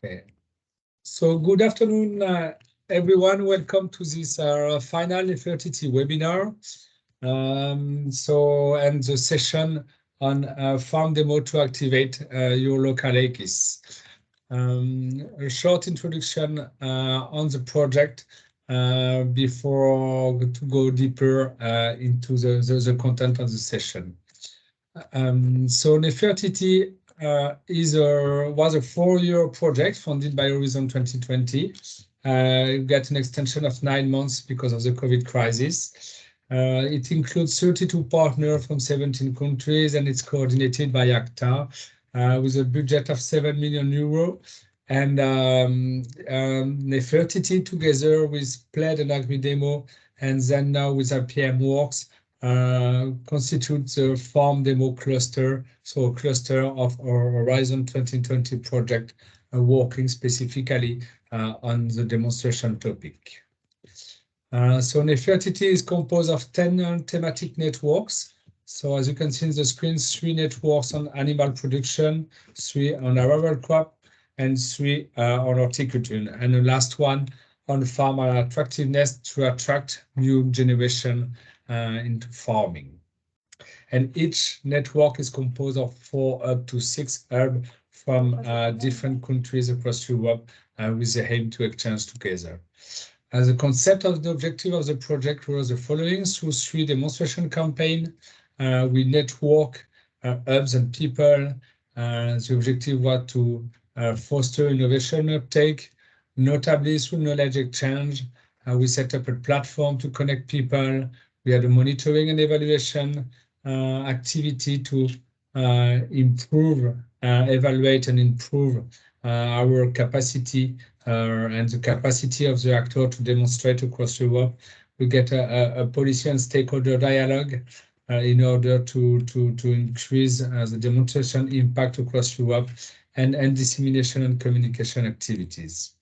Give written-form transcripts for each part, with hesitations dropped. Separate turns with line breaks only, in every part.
Okay, so good afternoon, everyone. Welcome to this final NEFERTITI webinar. And the session on farm demo to activate your local AKIS. A short introduction on the project before to go deeper into the content of the session. So NEFERTITI was a 4-year project funded by Horizon 2020. Got an extension of 9 months because of the COVID crisis. It includes 32 partners from 17 countries, and it's coordinated by ACTA with a budget of 7 million euro. And NEFERTITI, together with PLED and AgriDemo, and then now with RPM Works, constitutes the farm demo cluster, so a cluster of our Horizon 2020 project working specifically on the demonstration topic. So NEFERTITI is composed of 10 thematic networks. So as you can see in the screen, 3 networks on animal production, 3 on arable crop, and 3 on horticulture, and the last one on farmer attractiveness to attract new generation into farming. And each network is composed of 4 up to 6 hubs from different countries across Europe with the aim to exchange together. The concept of the objective of the project was the following: through 3 demonstration campaigns, we network hubs and people. The objective was to foster innovation uptake, notably through knowledge exchange. We set up a platform to connect people. We had a monitoring and evaluation activity to improve, evaluate and improve our capacity and the capacity of the actor to demonstrate across Europe. We get a policy and stakeholder dialogue in order to increase the demonstration impact across Europe and dissemination and communication activities.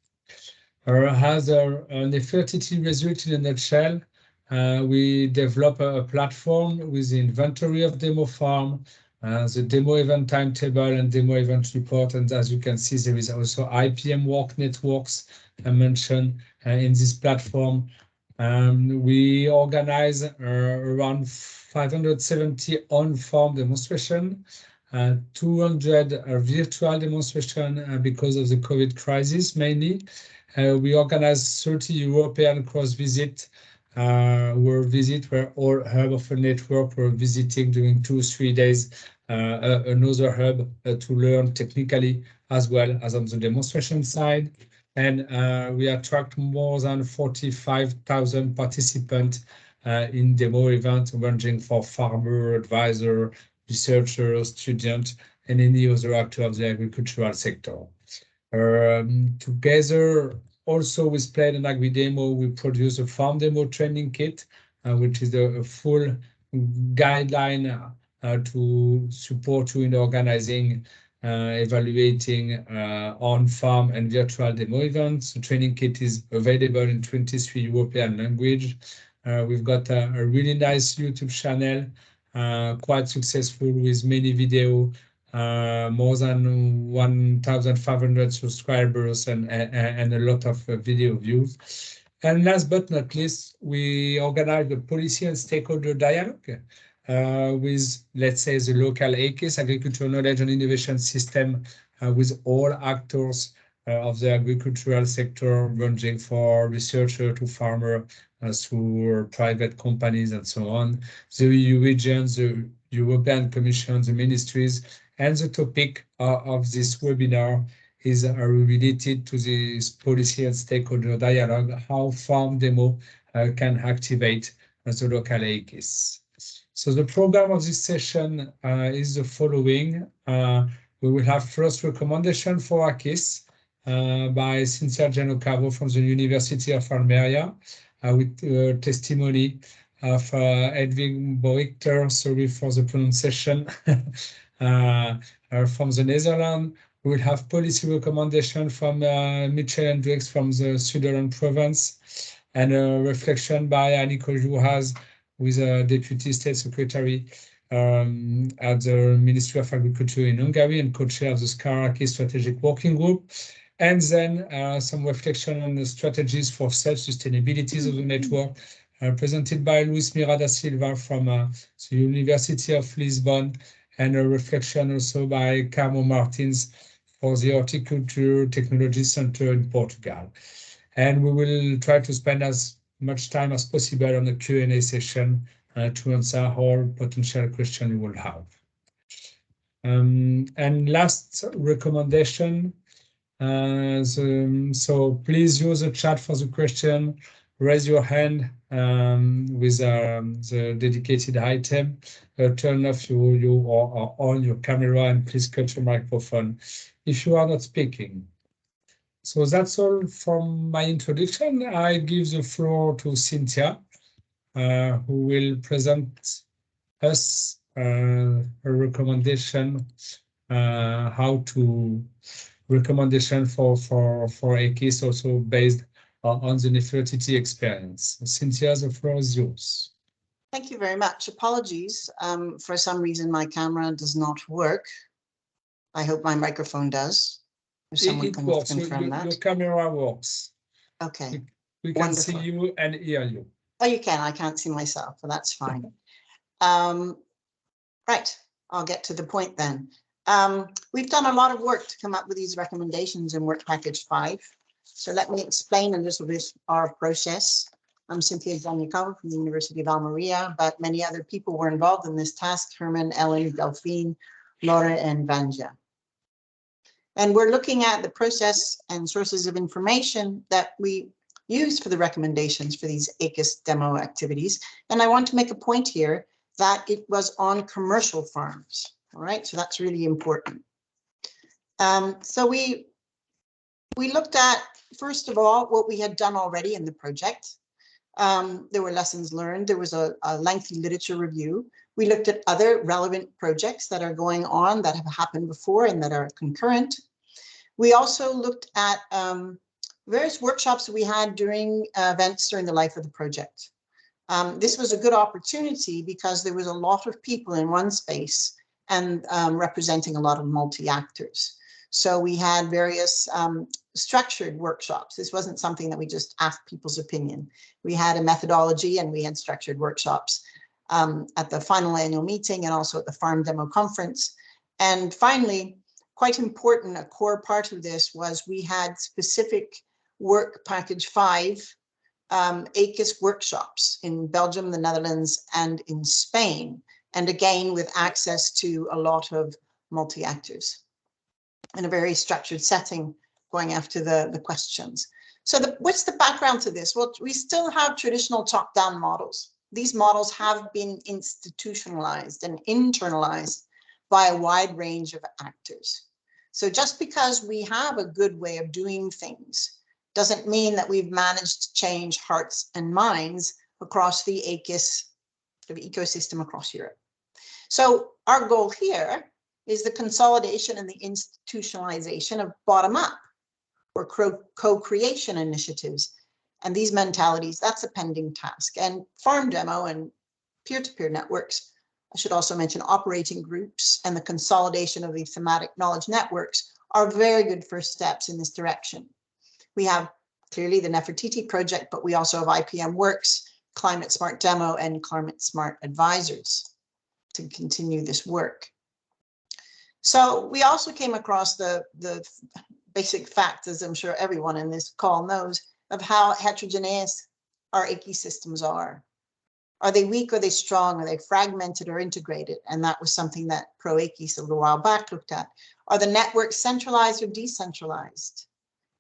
As a NEFERTITI result in a nutshell, we develop a platform with the inventory of demo farm, the demo event timetable and demo event report. And as you can see, there is also IPM work networks mentioned in this platform. We organize around 570 on-farm demonstration, 200 virtual demonstration because of the COVID crisis mainly. We organize 30 European cross visit where all hub of a network were visiting during 2-3 days another hub to learn technically as well as on the demonstration side. And we attract more than 45,000 participants in demo events ranging for farmer, advisor, researcher, student, and any other actor of the agricultural sector. Together, also with PLED and AgriDemo, we produce a farm demo training kit, which is a full guideline to support you in organizing, evaluating on-farm and virtual demo events. The training kit is available in 23 European languages. We've got a really nice YouTube channel, quite successful with many videos, more than 1,500 subscribers and a lot of video views. And last but not least, we organize the policy and stakeholder dialogue with, let's say, the local AKIS, Agricultural Knowledge and Innovation System, with all actors of the agricultural sector, ranging for researcher to farmer, through private companies and so on, the EU regions, the European Commission, the ministries. And the topic of this webinar is related to this policy and stakeholder dialogue, how farm demo can activate the local AKIS. So the program of this session is the following. We will have first recommendation for AKIS by Cynthia Gianocavo from the University of Almeria, with testimony of Edwin Boichter, sorry for the pronunciation, from the Netherlands. We will have policy recommendation from Michel Hendricks from the Sutherland province, and a reflection by Aniko Juhas, with a Deputy State Secretary at the Ministry of Agriculture in Hungary and co-chair of the SCAR AKIS Strategic Working Group. And then some reflection on the strategies for self-sustainability of the network, presented by Luis Mirada Silva from the University of Lisbon, and a reflection also by Carmo Martins for the Horticulture Technology Center in Portugal. And we will try to spend as much time as possible on the Q&A session to answer all potential questions you will have. And last recommendation, so please use the chat for the question, raise your hand with the dedicated item, turn off or on your camera, and please cut your microphone if you are not speaking. So that's all from my introduction. I give the floor to Cynthia, who will present us a recommendation, recommendation for AKIS, also based on the Nephrtd experience. Cynthia, the floor is yours.
Thank you very much. Apologies. For some reason, my camera does not work. I hope my microphone does. If someone can confirm that.
Your camera works.
Okay.
We can see you and hear you.
Oh, you can. I can't see myself, but that's fine. Right. I'll get to the point then. We've done a lot of work to come up with these recommendations in Work Package 5. So let me explain a little bit our process. I'm Cynthia Zanikova from the University of Almeria, but many other people were involved in this task: Herman, Ellen, Delphine, Laura, and Vanja. And we're looking at the process and sources of information that we use for the recommendations for these AKIS demo activities. And I want to make a point here that it was on commercial farms. All right, so that's really important. So we looked at, first of all, what we had done already in the project. There were lessons learned. There was a lengthy literature review. We looked at other relevant projects that are going on, that have happened before and that are concurrent. We also looked at various workshops we had during events during the life of the project. This was a good opportunity because there was a lot of people in one space and representing a lot of multi-actors. So we had various structured workshops. This wasn't something that we just asked people's opinion. We had a methodology and we had structured workshops at the final annual meeting and also at the Farm Demo Conference. And finally, quite important, a core part of this was we had specific Work Package 5 AKIS workshops in Belgium, the Netherlands, and in Spain. And again, with access to a lot of multi-actors in a very structured setting, going after the questions. So what's the background to this? Well, we still have traditional top-down models. These models have been institutionalized and internalized by a wide range of actors. So just because we have a good way of doing things doesn't mean that we've managed to change hearts and minds across the AKIS ecosystem across Europe. So our goal here is the consolidation and the institutionalization of bottom-up or co-creation initiatives. And these mentalities, that's a pending task. And farm demo and peer-to-peer networks, I should also mention operating groups and the consolidation of the thematic knowledge networks are very good first steps in this direction. We have clearly the Nephrtd project, but we also have IPM Works, Climate Smart Demo, and Climate Smart Advisors to continue this work. So we also came across the basic fact, as I'm sure everyone in this call knows, of how heterogeneous our AKIS systems are. Are they weak? Are they strong? Are they fragmented or integrated? And that was something that ProAKIS a little while back looked at. Are the networks centralized or decentralized?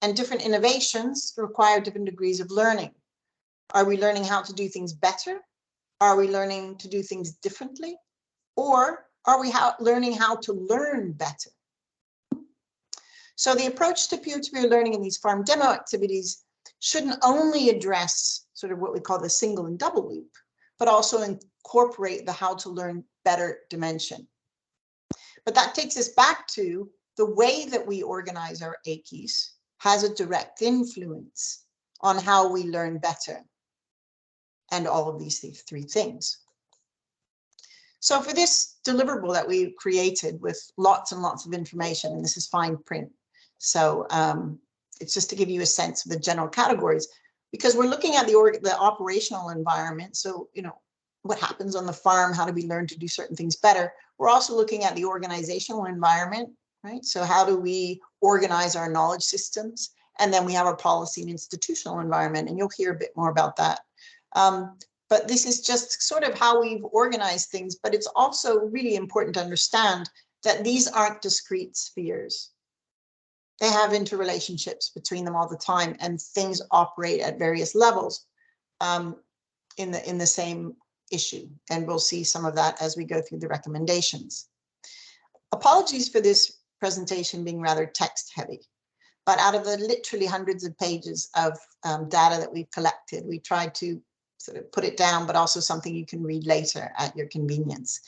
And different innovations require different degrees of learning. Are we learning how to do things better? Are we learning to do things differently? Or are we learning how to learn better? So the approach to peer-to-peer learning in these farm demo activities shouldn't only address sort of what we call the single and double loop, but also incorporate the how to learn better dimension. But that takes us back to the way that we organize our AKIS has a direct influence on how we learn better and all of these three things. So for this deliverable that we created with lots and lots of information, and this is fine print, so it's just to give you a sense of the general categories, because we're looking at the operational environment. So, you know, what happens on the farm, how do we learn to do certain things better? We're also looking at the organizational environment, right? So how do we organize our knowledge systems? And then we have our policy and institutional environment, and you'll hear a bit more about that. But this is just sort of how we've organized things, but it's also really important to understand that these aren't discrete spheres. They have interrelationships between them all the time, and things operate at various levels in the same issue. And we'll see some of that as we go through the recommendations. Apologies for this presentation being rather text heavy, but out of the literally hundreds of pages of data that we've collected, we tried to sort of put it down, but also something you can read later at your convenience.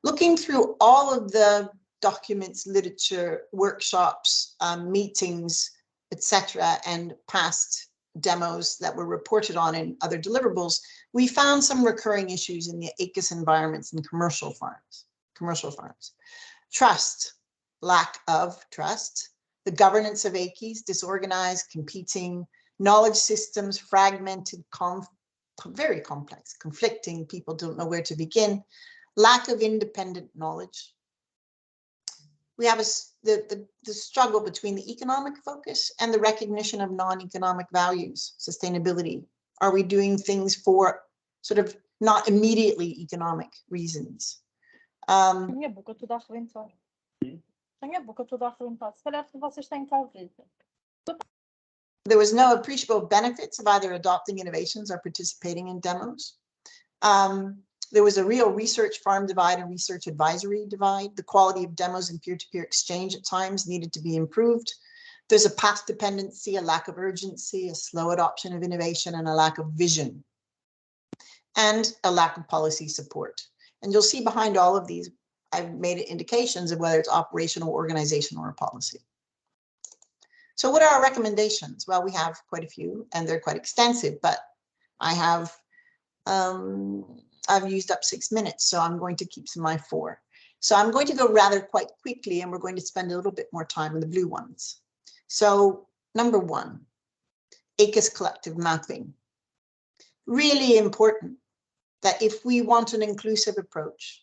Looking through all of the documents, literature, workshops, meetings, etc., and past demos that were reported on in other deliverables, we found some recurring issues in the AKIS environments and commercial farms. Trust, lack of trust, the governance of AKIS, disorganized, competing, knowledge systems, fragmented, very complex, conflicting, people don't know where to begin, lack of independent knowledge. We have the struggle between the economic focus and the recognition of non-economic values, sustainability. Are we doing things for sort of not immediately economic reasons? There was no appreciable benefits of either adopting innovations or participating in demos. There was a real research farm divide and research advisory divide. The quality of demos and peer-to-peer exchange at times needed to be improved. There's a path dependency, a lack of urgency, a slow adoption of innovation, and a lack of vision, and a lack of policy support. And you'll see behind all of these, I've made indications of whether it's operational, organizational, or policy. So what are our recommendations? Well, we have quite a few, and they're quite extensive, but I have I've used up 6 minutes, so I'm going to keep to my 4. So I'm going to go rather quite quickly, and we're going to spend a little bit more time on the blue ones. So number 1, AKIS collective mapping. Really important that if we want an inclusive approach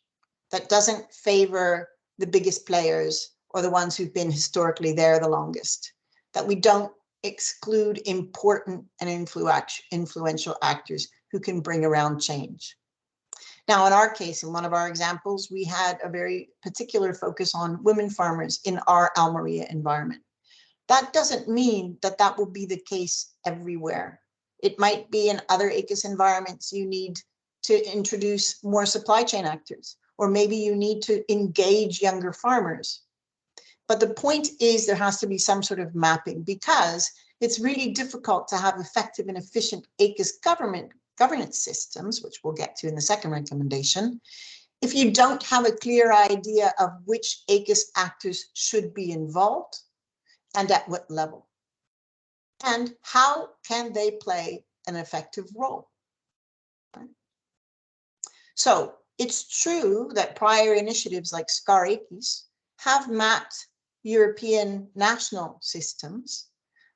that doesn't favor the biggest players or the ones who've been historically there the longest, that we don't exclude important and influential actors who can bring around change. Now, in our case, in one of our examples, we had a very particular focus on women farmers in our Almeria environment. That doesn't mean that that will be the case everywhere. It might be in other AKIS environments you need to introduce more supply chain actors, or maybe you need to engage younger farmers. But the point is there has to be some sort of mapping, because it's really difficult to have effective and efficient AKIS governance systems, which we'll get to in the second recommendation, if you don't have a clear idea of which AKIS actors should be involved and at what level, and how can they play an effective role. Right? So it's true that prior initiatives like SCAR AKIS have mapped European national systems,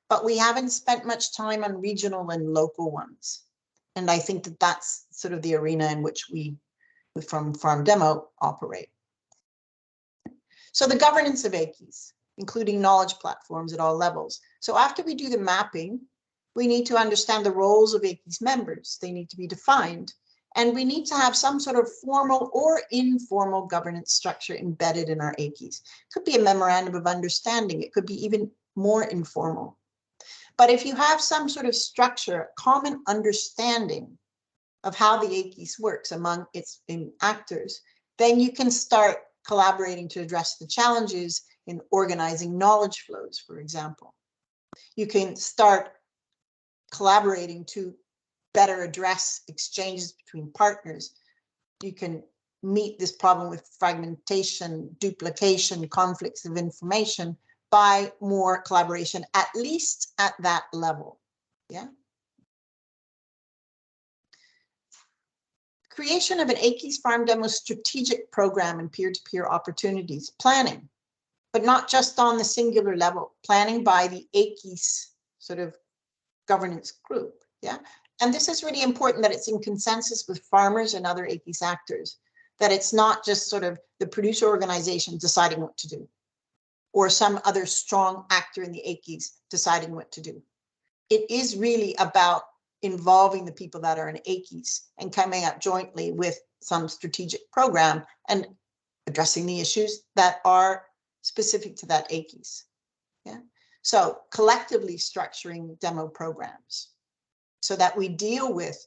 but we haven't spent much time on regional and local ones. And I think that that's sort of the arena in which we, from Farm Demo, operate. So the governance of AKIS, including knowledge platforms at all levels. So after we do the mapping, we need to understand the roles of AKIS members. They need to be defined. And we need to have some sort of formal or informal governance structure embedded in our AKIS. It could be a memorandum of understanding. It could be even more informal. But if you have some sort of structure, common understanding of how the AKIS works among its actors, then you can start collaborating to address the challenges in organizing knowledge flows, for example. You can start collaborating to better address exchanges between partners. You can meet this problem with fragmentation, duplication, conflicts of information by more collaboration, at least at that level. Yeah. Creation of an AKIS Farm Demo strategic program and peer-to-peer opportunities, planning, but not just on the singular level, planning by the AKIS sort of governance group. Yeah. And this is really important, that it's in consensus with farmers and other AKIS actors, that it's not just sort of the producer organization deciding what to do, or some other strong actor in the AKIS deciding what to do. It is really about involving the people that are in AKIS and coming up jointly with some strategic program and addressing the issues that are specific to that AKIS. Yeah. So collectively structuring demo programs so that we deal with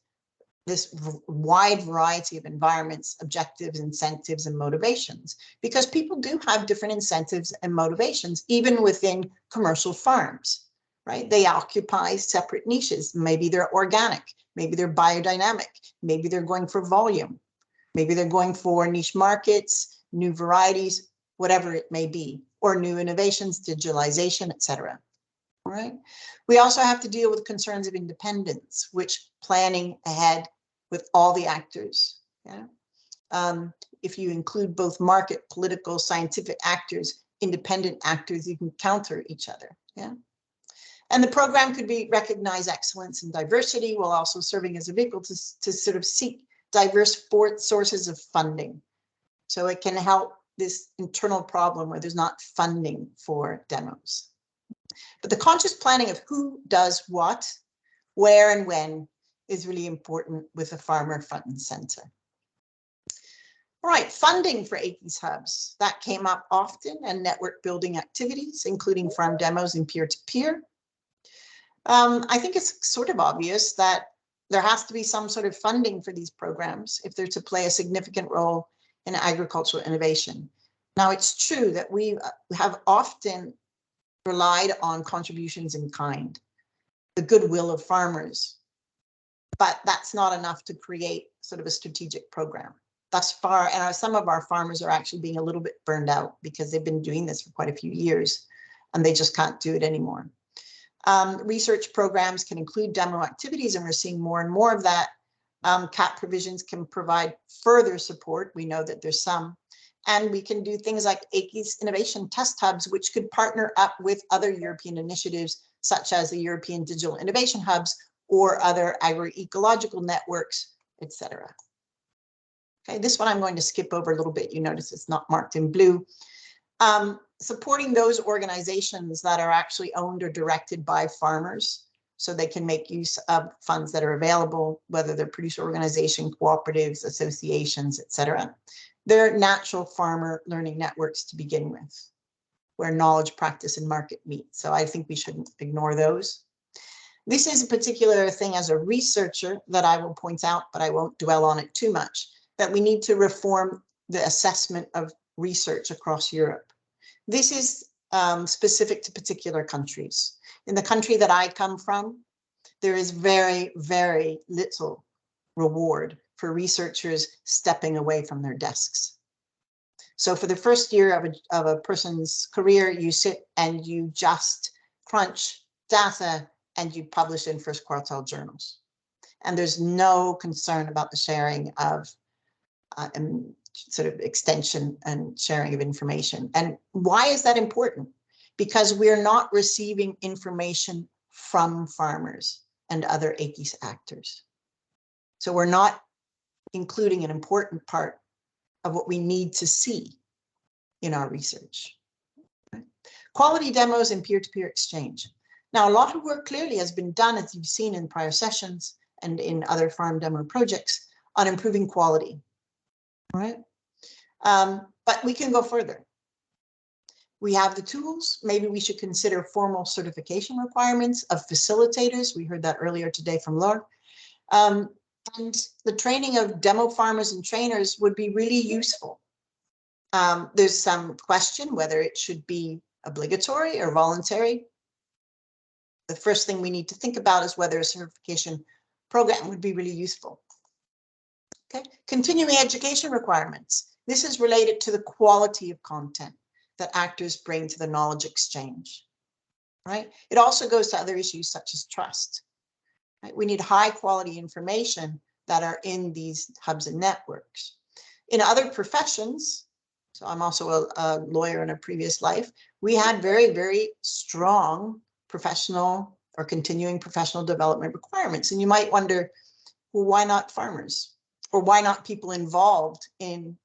this wide variety of environments, objectives, incentives, and motivations, because people do have different incentives and motivations, even within commercial farms, right? They occupy separate niches. Maybe they're organic, maybe they're biodynamic, maybe they're going for volume, maybe they're going for niche markets, new varieties, whatever it may be, or new innovations, digitalization, etc. All right. We also have to deal with concerns of independence, which planning ahead with all the actors. Yeah. If you include both market, political, scientific actors, independent actors, you can counter each other. Yeah. And the program could be recognize excellence and diversity, while also serving as a vehicle to sort of seek diverse sources of funding. So it can help this internal problem where there's not funding for demos. But the conscious planning of who does what, where and when is really important, with the farmer front and center. All right, funding for AKIS hubs. That came up often, and network building activities, including farm demos and peer-to-peer. I think it's sort of obvious that there has to be some sort of funding for these programs if they're to play a significant role in agricultural innovation. Now, it's true that we have often relied on contributions in kind, the goodwill of farmers, but that's not enough to create sort of a strategic program. Thus far, and some of our farmers are actually being a little bit burned out because they've been doing this for quite a few years and they just can't do it anymore. Research programs can include demo activities, and we're seeing more and more of that. CAP provisions can provide further support. We know that there's some. And we can do things like AKIS innovation test hubs, which could partner up with other European initiatives, such as the European Digital Innovation Hubs or other agroecological networks, etc. Okay, this one I'm going to skip over a little bit. You notice it's not marked in blue. Supporting those organizations that are actually owned or directed by farmers, so they can make use of funds that are available, whether they're producer organization, cooperatives, associations, etc. They're natural farmer learning networks to begin with, where knowledge, practice, and market meet. So I think we shouldn't ignore those. This is a particular thing as a researcher that I will point out, but I won't dwell on it too much, that we need to reform the assessment of research across Europe. This is specific to particular countries. In the country that I come from, there is very, very little reward for researchers stepping away from their desks. So for the first year of a person's career, you sit and you just crunch data and you publish in first quartile journals. And there's no concern about the sharing of sort of extension and sharing of information. And why is that important? Because we're not receiving information from farmers and other AKIS actors. So we're not including an important part of what we need to see in our research. Okay. Quality demos and peer-to-peer exchange. Now, a lot of work clearly has been done, as you've seen in prior sessions and in other farm demo projects, on improving quality. All right. But we can go further. We have the tools. Maybe we should consider formal certification requirements of facilitators. We heard that earlier today from Laura. And the training of demo farmers and trainers would be really useful. There's some question whether it should be obligatory or voluntary. The first thing we need to think about is whether a certification program would be really useful. Okay, continuing education requirements. This is related to the quality of content that actors bring to the knowledge exchange, right? It also goes to other issues such as trust. Right? We need high quality information that are in these hubs and networks. In other professions, so I'm also a lawyer in a previous life, we had very, very strong professional or continuing professional development requirements. And you might wonder, well, why not farmers? Or why not people involved in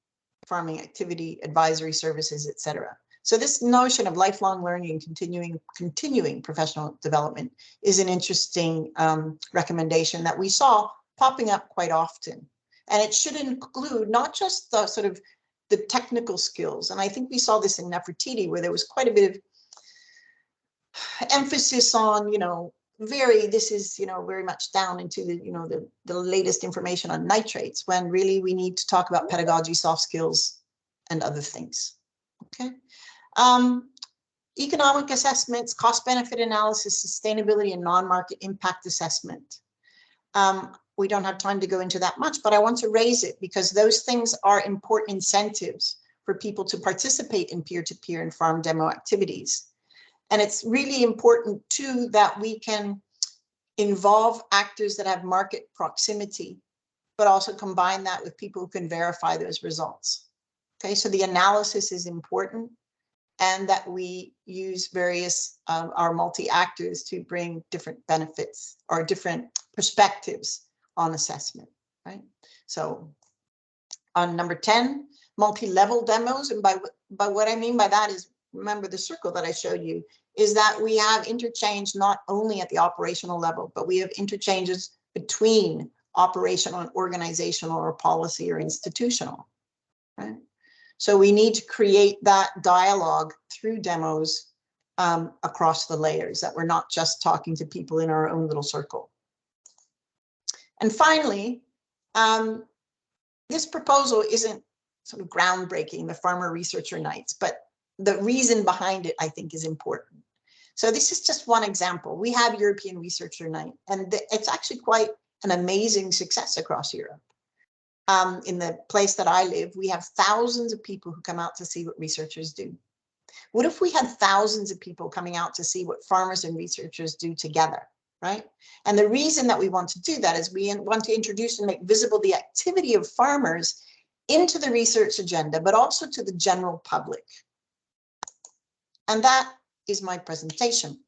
farming activity, advisory services, etc. So this notion of lifelong learning and continuing professional development is an interesting recommendation that we saw popping up quite often. And it should include not just the sort of the technical skills. And I think we saw this in Nephrtd, where there was quite a bit of emphasis on, this is, very much down into the latest information on nitrates, when really we need to talk about pedagogy, soft skills, and other things. Okay. Economic assessments, cost benefit analysis, sustainability, and non-market impact assessment. We don't have time to go into that much, but I want to raise it because those things are important incentives for people to participate in peer-to-peer and farm demo activities. And it's really important too that we can involve actors that have market proximity, but also combine that with people who can verify those results. Okay, so the analysis is important, and that we use various our multi-actors to bring different benefits or different perspectives on assessment, right? So on number 10, multi-level demos, and by what I mean by that is, remember the circle that I showed you, is that we have interchange not only at the operational level, but we have interchanges between operational and organizational or policy or institutional, right? So we need to create that dialogue through demos across the layers, that we're not just talking to people in our own little circle. And finally, this proposal isn't sort of groundbreaking, the Farmer Researcher Nights, but the reason behind it, I think, is important. So this is just one example. We have European Researcher Night, and it's actually quite an amazing success across Europe. In the place that I live, we have thousands of people who come out to see what researchers do. What if we had thousands of people coming out to see what farmers and researchers do together, right? And the reason that we want to do that is we want to introduce and make visible the activity of farmers into the research agenda, but also to the general public. And that is my presentation.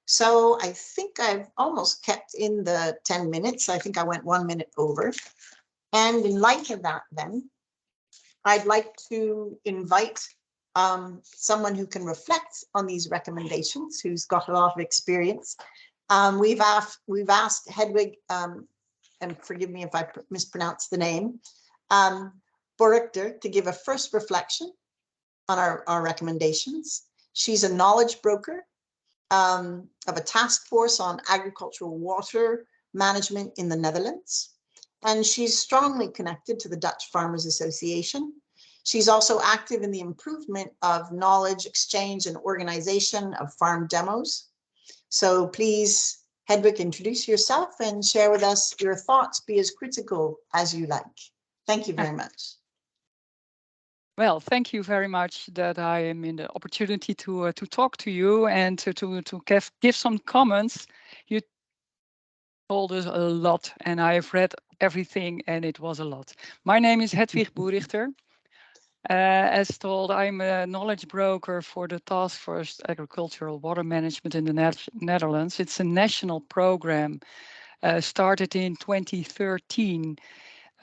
So I think I've almost kept in the 10 minutes. I think I went 1 minute over. And in light of that, then, I'd like to invite someone who can reflect on these recommendations, who's got a lot of experience. We've asked Hedwig, and forgive me if I mispronounce the name, Borichter, to give a first reflection on our recommendations. She's a knowledge broker of a task force on agricultural water management in the Netherlands. And she's strongly connected to the Dutch Farmers Association. She's also active in the improvement of knowledge exchange and organization of farm demos. So please, Hedwig, introduce yourself and share with us your thoughts. Be as critical as you like. Thank you very much.
Well, thank you very much that I am in the opportunity to talk to you and to give some comments. You told us a lot, and I have read everything, and it was a lot. My name is Hedwig Borichter. As told, I'm a knowledge broker for the Task Force Agricultural Water Management in the Netherlands. It's a national program started in 2013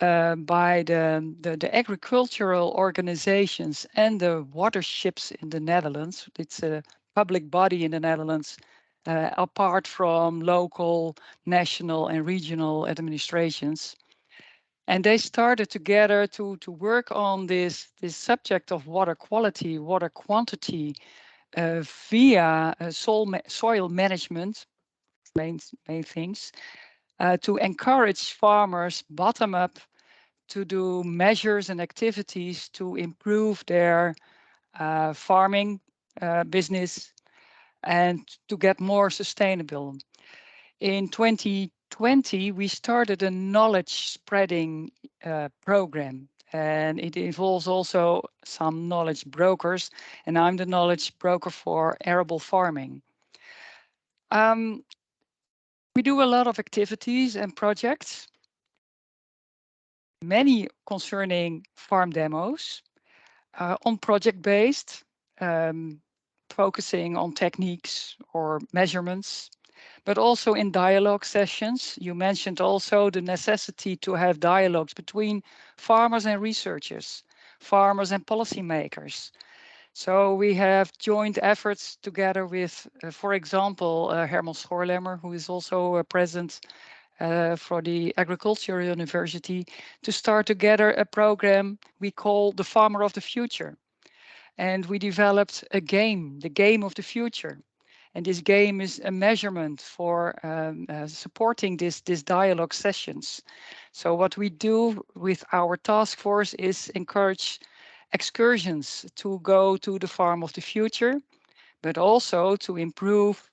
by the agricultural organizations and the waterships in the Netherlands. It's a public body in the Netherlands, apart from local, national, and regional administrations. And they started together to work on this subject of water quality, water quantity, via soil management, main things, to encourage farmers bottom up to do measures and activities to improve their farming business and to get more sustainable. In 2020, we started a knowledge spreading program, and it involves also some knowledge brokers, and I'm the knowledge broker for arable farming. We do a lot of activities and projects, many concerning farm demos, on project-based, focusing on techniques or measurements. but also in dialogue sessions. You mentioned also the necessity to have dialogues between farmers and researchers, farmers and policymakers. So we have joint efforts together with, for example, Herman Schoorlemmer, who is also present for the Agricultural University, to start together a program we call the Farmer of the Future. And we developed a game, the game of the future. And this game is a measurement for supporting this dialogue sessions. So what we do with our task force is encourage excursions to go to the farm of the future, but also to improve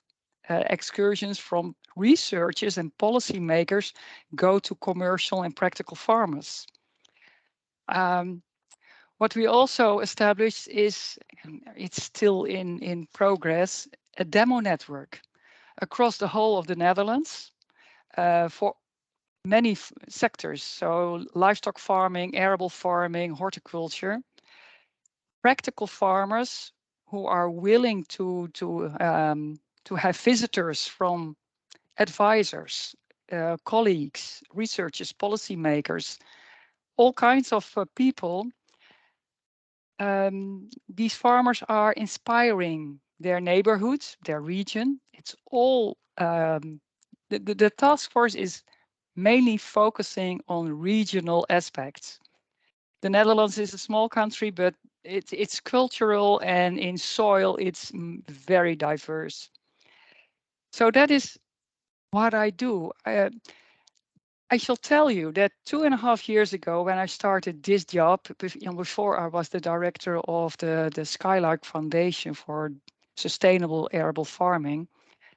excursions from researchers and policymakers go to commercial and practical farmers. What we also established is, and it's still in progress, a demo network across the whole of the Netherlands for many sectors. So livestock farming, arable farming, horticulture. Practical farmers who are willing to have visitors from advisors, colleagues, researchers, policymakers, all kinds of people. These farmers are inspiring their neighborhoods, their region. It's all the task force is mainly focusing on regional aspects. The Netherlands is a small country, but it's cultural, and in soil it's very diverse. So that is what I do. I shall tell you that 2.5 years ago, when I started this job, before I was the director of the Skylark Foundation for Sustainable Arable Farming,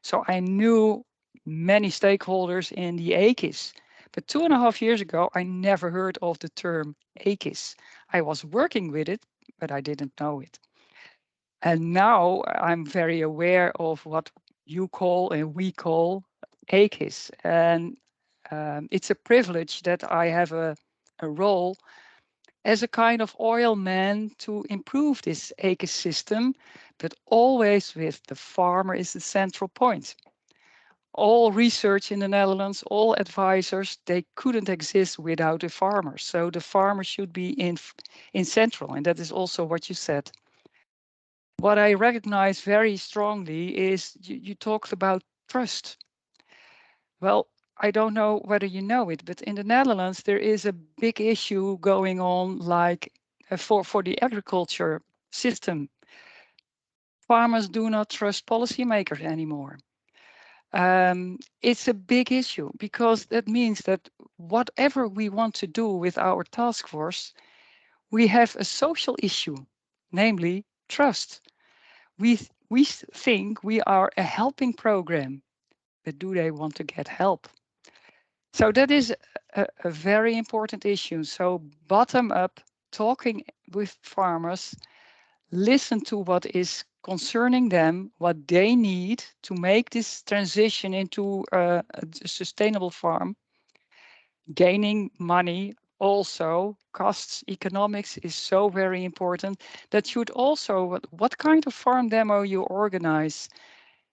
so I knew many stakeholders in the AKIS. But 2.5 years ago, I never heard of the term AKIS. I was working with it, but I didn't know it. And now I'm very aware of what you call and we call AKIS. And it's a privilege that I have a role as a kind of oil man to improve this AKIS system, but always with the farmer is the central point. All research in the Netherlands, all advisors, they couldn't exist without the farmers. So the farmer should be in central, and that is also what you said. What I recognize very strongly is you talked about trust. Well, I don't know whether you know it, but in the Netherlands, there is a big issue going on, like for the agriculture system. Farmers do not trust policymakers anymore. It's a big issue because that means that whatever we want to do with our task force, we have a social issue, namely trust. We think we are a helping program, but do they want to get help? So that is a very important issue. So bottom up, talking with farmers, listen to what is concerning them, what they need to make this transition into a sustainable farm, gaining money. Also, costs, economics is so very important. That should also, what kind of farm demo you organize,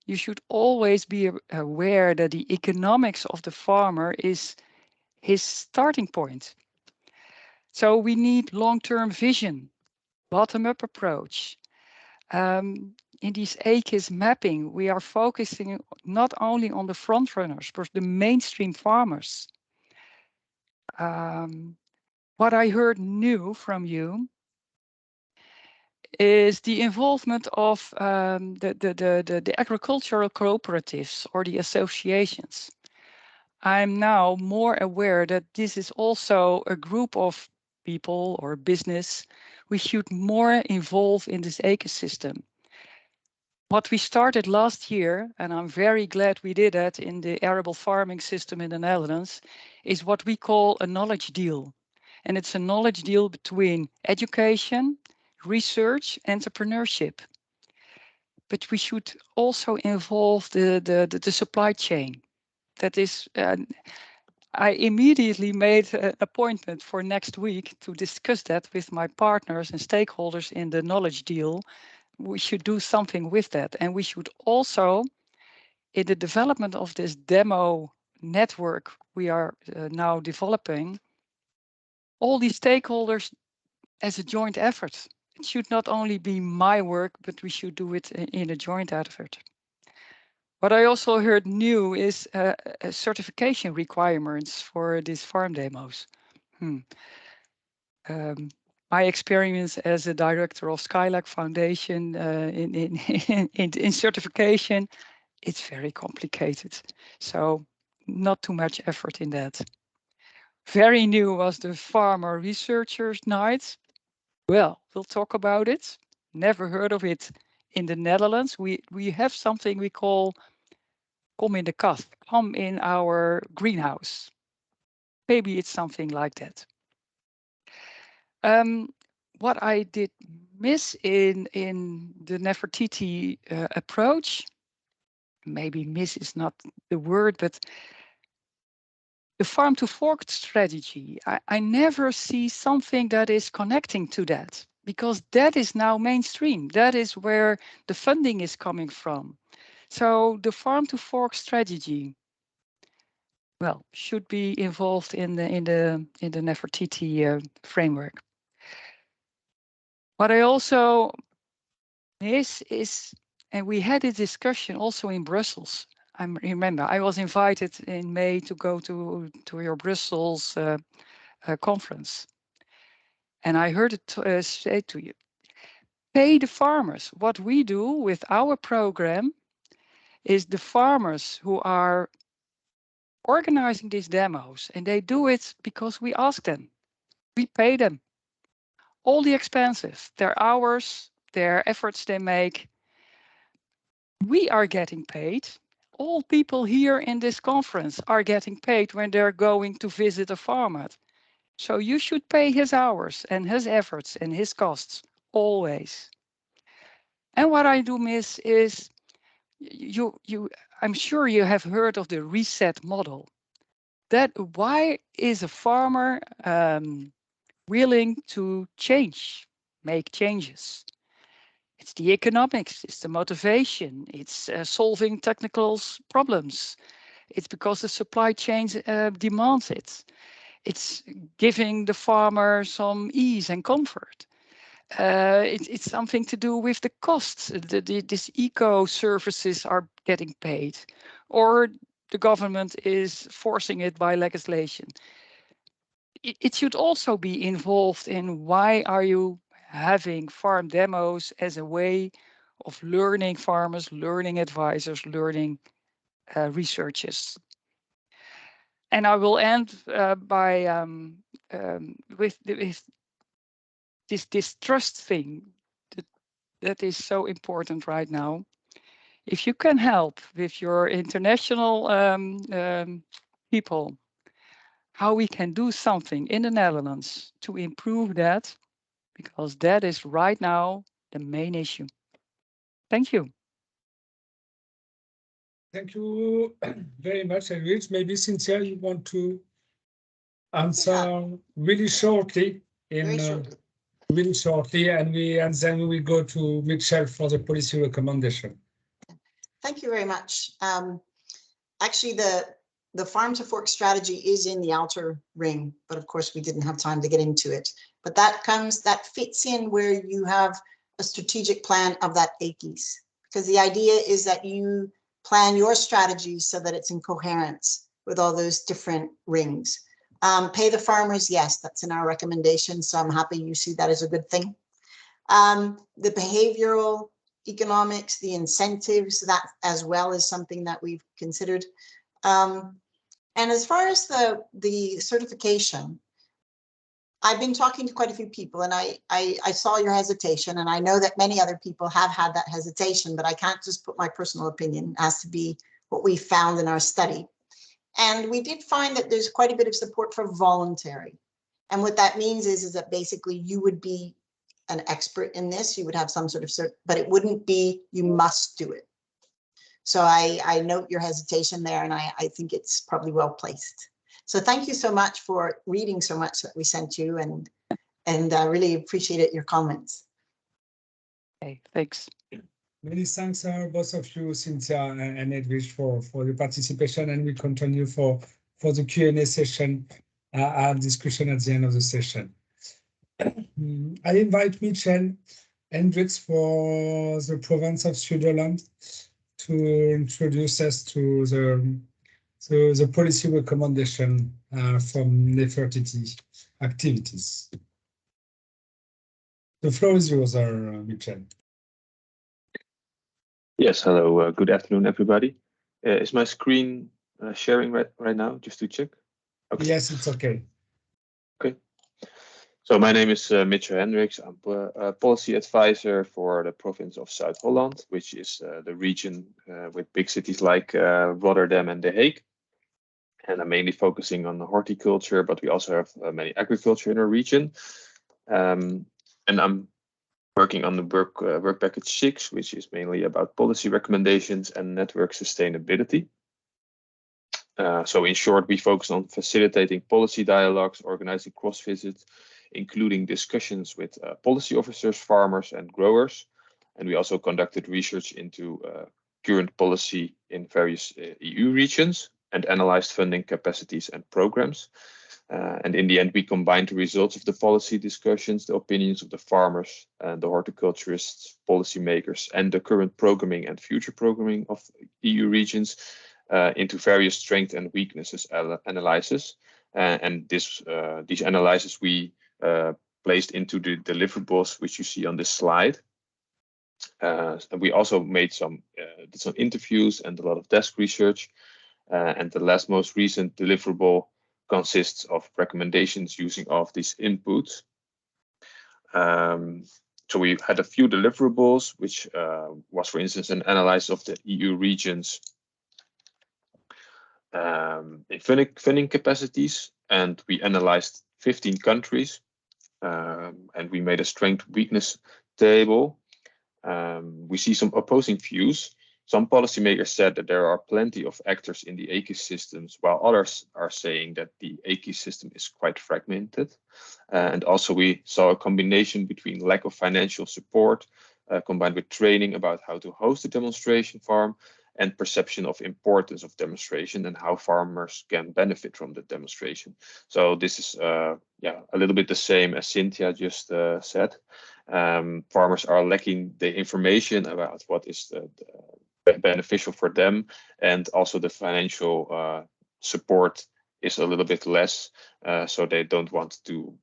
you should always be aware that the economics of the farmer is his starting point. So we need long-term vision, bottom-up approach. In this AKIS mapping, we are focusing not only on the front runners, but the mainstream farmers. What I heard new from you is the involvement of the agricultural cooperatives or the associations. I'm now more aware that this is also a group of people or business we should more involve in this ecosystem. What we started last year, and I'm very glad we did that in the arable farming system in the Netherlands, is what we call a knowledge deal. And it's a knowledge deal between education, research, entrepreneurship. But we should also involve the supply chain. That is, I immediately made an appointment for next week to discuss that with my partners and stakeholders in the knowledge deal. We should do something with that. And we should also in the development of this demo network we are now developing, all these stakeholders as a joint effort. It should not only be my work, but we should do it in a joint effort. What I also heard new is certification requirements for these farm demos. My experience as a director of Skylark Foundation in certification, it's very complicated. So not too much effort in that. Very new was the Farmer Researchers Night. Well, we'll talk about it. Never heard of it in the Netherlands. We have something we call come in the kast, come in our greenhouse. Maybe it's something like that. What I did miss in the Nephertiti approach, maybe miss is not the word, but the farm to fork strategy, I never see something that is connecting to that, because that is now mainstream. That is where the funding is coming from. So the farm to fork strategy, well, should be involved in the Nefertiti framework. What I also miss is, and we had a discussion also in Brussels. I remember I was invited in May to go to your Brussels conference, and I heard it say to you, pay the farmers. What we do with our program is the farmers who are organizing these demos, and they do it because we ask them. We pay them all the expenses, their hours, their efforts they make. We are getting paid. All people here in this conference are getting paid when they're going to visit a farmer. So you should pay his hours and his efforts and his costs always. And what I do miss is I'm sure you have heard of the reset model. That why is a farmer willing to make changes? It's the economics, it's the motivation, it's solving technical problems. It's because the supply chain demands it. It's giving the farmer some ease and comfort. It's something to do with the costs. These eco services are getting paid, or the government is forcing it by legislation. It should also be involved in why are you having farm demos as a way of learning farmers, learning advisors, learning researchers. And I will end with this trust thing that is so important right now. If you can help with your international people, how we can do something in the Netherlands to improve that, because that is right now the main issue. Thank you.
Thank you very much, Rich. Maybe Cynthia, you want to answer really shortly. Really shortly, and then we go to Mitchell for the policy recommendation.
Thank you very much. Actually, the farm to fork strategy is in the outer ring, but of course we didn't have time to get into it. But that fits in where you have a strategic plan of that AKIS, because the idea is that you plan your strategy so that it's in coherence with all those different rings. Pay the farmers, yes, that's in our recommendation, so I'm happy you see that as a good thing. The behavioral economics, the incentives, that as well is something that we've considered. And as far as the certification, I've been talking to quite a few people, and I saw your hesitation, and I know that many other people have had that hesitation, but I can't just put my personal opinion. It has to be what we found in our study. And we did find that there's quite a bit of support for voluntary. And what that means is that basically you would be an expert in this, you would have some sort of cert, but it wouldn't be you must do it. So I note your hesitation there, and I think it's probably well placed. So thank you so much for reading so much that we sent you, and I really appreciated your comments.
Okay, thanks.
Many thanks, both of you, Cynthia and Edwige, for your participation, and we continue for the Q&A session, our discussion at the end of the session. I invite Michel Hendricks for the province of Switzerland to introduce us to the policy recommendation from NEFERTITI activities. The floor is yours, Michel.
Yes, hello, good afternoon, everybody. Is my screen sharing right now, just to check?
Okay. Yes, it's okay.
Okay. So my name is Mitchell Hendricks. I'm a policy advisor for the province of South Holland, which is the region with big cities like Rotterdam and The Hague. And I'm mainly focusing on the horticulture, but we also have many agriculture in our region. And I'm working on the work package 6, which is mainly about policy recommendations and network sustainability. So in short, we focus on facilitating policy dialogues, organizing cross visits, including discussions with policy officers, farmers and growers. And we also conducted research into current policy in various EU regions and analyzed funding capacities and programs. And in the end, we combined the results of the policy discussions, the opinions of the farmers and the horticulturists, policymakers, and the current programming and future programming of EU regions into various strengths and weaknesses analysis. And these analyses we placed into the deliverables, which you see on this slide. And we also made did some interviews and a lot of desk research. And the most recent deliverable consists of recommendations using all of these inputs. So we had a few deliverables, which was, for instance, an analysis of the EU regions in funding capacities, and we analyzed 15 countries, and we made a strength-weakness table. We see some opposing views. Some policymakers said that there are plenty of actors in the AKIS systems, while others are saying that the AKIS system is quite fragmented. And also we saw a combination between lack of financial support combined with training about how to host a demonstration farm and perception of importance of demonstration and how farmers can benefit from the demonstration. So this is a little bit the same as Cynthia just said. Farmers are lacking the information about what is the beneficial for them, and also the financial support is a little bit less, so they don't want to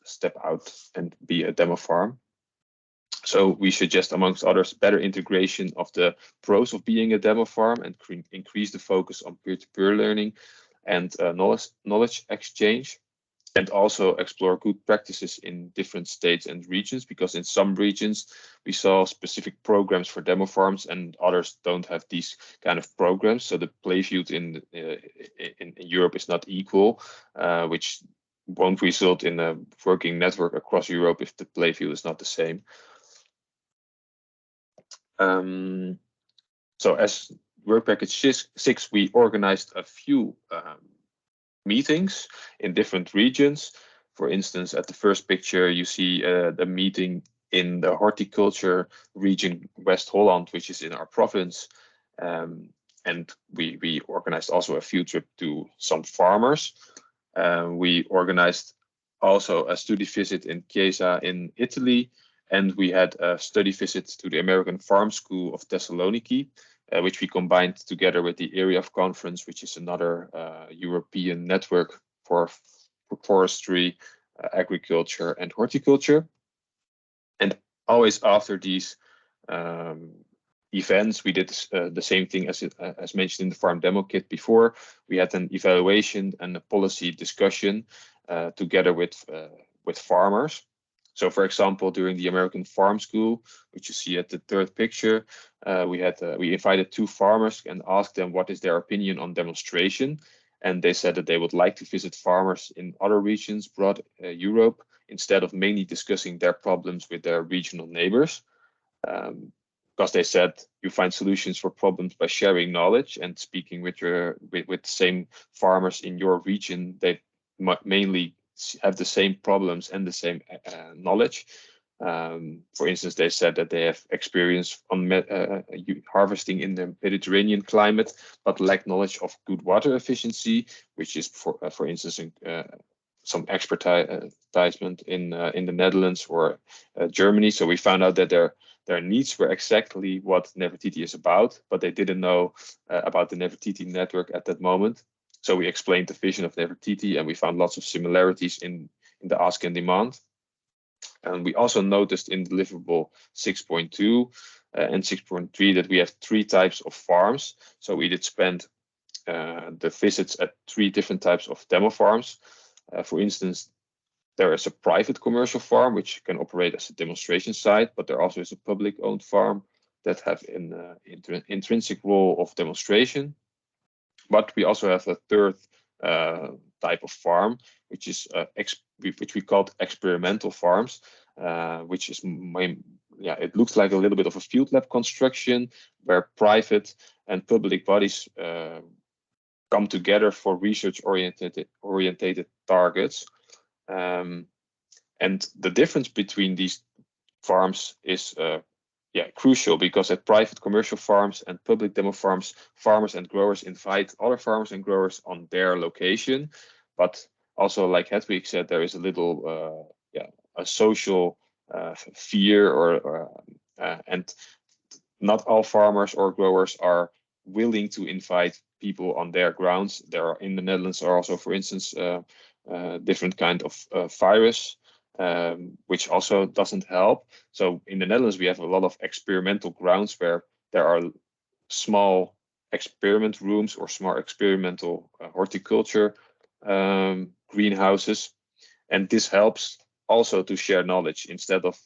step out and be a demo farm. So we suggest, amongst others, better integration of the pros of being a demo farm and increase the focus on peer-to-peer learning and knowledge exchange, and also explore good practices in different states and regions, because in some regions we saw specific programs for demo farms and others don't have these kind of programs. So the play field in Europe is not equal, which won't result in a working network across Europe if the play field is not the same. So as work package 6, we organized a few meetings in different regions. For instance, at the first picture, you see the meeting in the horticulture region, West Holland, which is in our province. And we organized also a field trip to some farmers. We organized also a study visit in Chiesa in Italy. And we had a study visit to the American Farm School of Thessaloniki, which we combined together with the Area of Conference, which is another European network for forestry, agriculture, and horticulture. And always after these events, we did the same thing as mentioned in the Farm Demo Kit before. We had an evaluation and a policy discussion together with farmers. So, for example, during the American Farm School, which you see at the third picture, we invited 2 farmers and asked them what is their opinion on demonstration. And they said that they would like to visit farmers in other regions, broad Europe, instead of mainly discussing their problems with their regional neighbors. Because they said you find solutions for problems by sharing knowledge and speaking with the same farmers in your region. They mainly have the same problems and the same knowledge. For instance, they said that they have experience on harvesting in the Mediterranean climate, but lack knowledge of good water efficiency, which is, for instance, some expertise in the Netherlands or Germany. So we found out that their needs were exactly what Nephrtd is about, but they didn't know about the Nephrtd network at that moment. So we explained the vision of Nephrtd, and we found lots of similarities in the ask and demand. And we also noticed in deliverable 6.2 and 6.3 that we have 3 types of farms. So we did spend the visits at 3 different types of demo farms. For instance, there is a private commercial farm which can operate as a demonstration site, but there also is a public-owned farm that have an intrinsic role of demonstration. But we also have a 3rd type of farm, which is which we called experimental farms, which is it looks like a little bit of a field lab construction where private and public bodies come together for research-oriented targets. And the difference between these farms is crucial, because at private commercial farms and public demo farms, farmers and growers invite other farmers and growers on their location. But also, like Hedwig said, there is a little a social fear and not all farmers or growers are willing to invite people on their grounds. There are in the Netherlands are also, for instance, different kind of virus, which also doesn't help. So in the Netherlands, we have a lot of experimental grounds where there are small experiment rooms or small experimental horticulture greenhouses. And this helps also to share knowledge instead of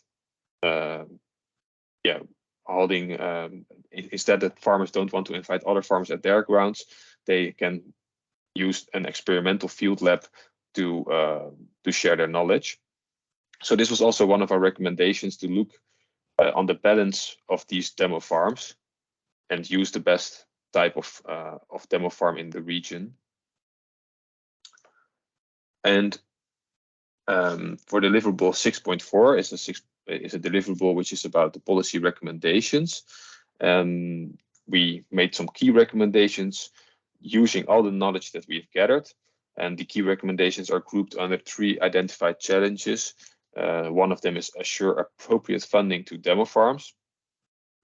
holding instead that farmers don't want to invite other farmers at their grounds, they can use an experimental field lab to share their knowledge. So this was also one of our recommendations, to look on the balance of these demo farms and use the best type of demo farm in the region. And for deliverable 6.4 is a deliverable which is about the policy recommendations. We made some key recommendations using all the knowledge that we've gathered. And the key recommendations are grouped under 3 identified challenges. One of them is assure appropriate funding to demo farms.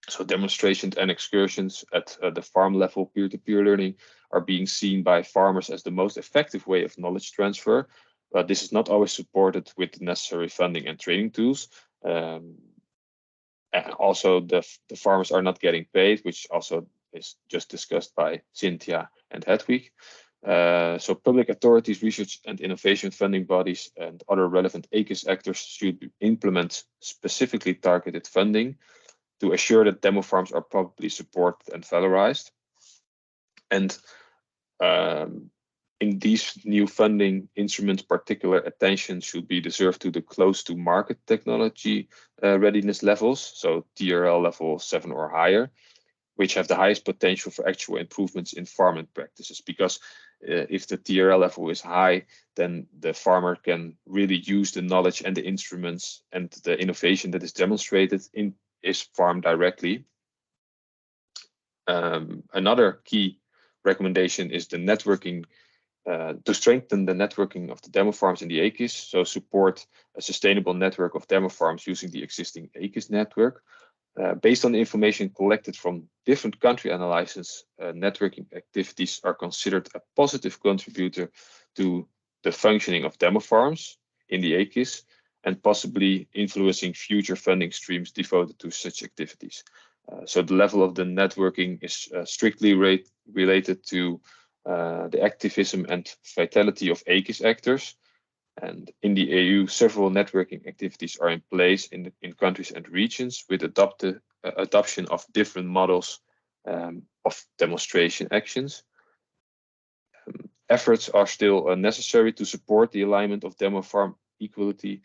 So demonstrations and excursions at the farm level, peer-to-peer learning, are being seen by farmers as the most effective way of knowledge transfer. But this is not always supported with the necessary funding and training tools. Also, the farmers are not getting paid, which also is just discussed by Cynthia and Hedwig. So public authorities, research and innovation funding bodies, and other relevant AKIS actors should implement specifically targeted funding to assure that demo farms are properly supported and valorized. And in these new funding instruments, particular attention should be reserved to the close to market technology readiness levels, so TRL level 7 or higher, which have the highest potential for actual improvements in farming practices. Because if the TRL level is high, then the farmer can really use the knowledge and the instruments and the innovation that is demonstrated in his farm directly. Another key recommendation is the networking, to strengthen the networking of the demo farms in the AKIS, so support a sustainable network of demo farms using the existing AKIS network. Based on the information collected from different country analyses, networking activities are considered a positive contributor to the functioning of demo farms in the AKIS, and possibly influencing future funding streams devoted to such activities. So the level of the networking is strictly related to the activism and vitality of AKIS actors. And in the EU, several networking activities are in place in countries and regions, with adoption of different models of demonstration actions. Efforts are still necessary to support the alignment of demo farm equality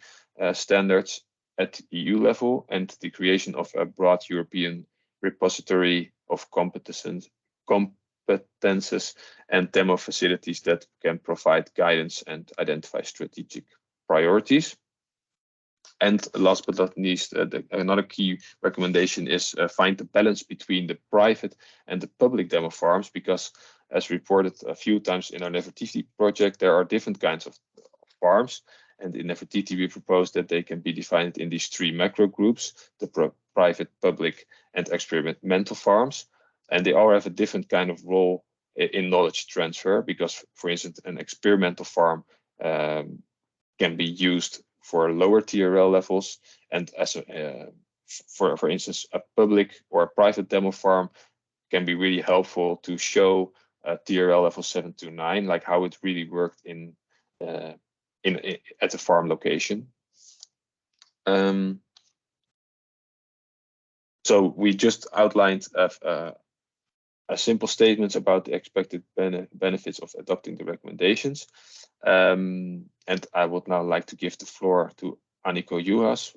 standards at EU level, and the creation of a broad European repository of competences and demo facilities that can provide guidance and identify strategic priorities. And last but not least, another key recommendation is find the balance between the private and the public demo farms, because as reported a few times in our Nephrtd project, there are different kinds of farms. And in Nephrtd, we propose that they can be defined in these three macro groups, the private, public, and experimental farms. And they all have a different kind of role in knowledge transfer, because, for instance, an experimental farm can be used for lower TRL levels, and as for instance, a public or a private demo farm can be really helpful to show TRL level 7 to 9, like how it really worked in at the farm location. So we just outlined a simple statements about the expected benefits of adopting the recommendations. And I would now like to give the floor to Anniko Juhas.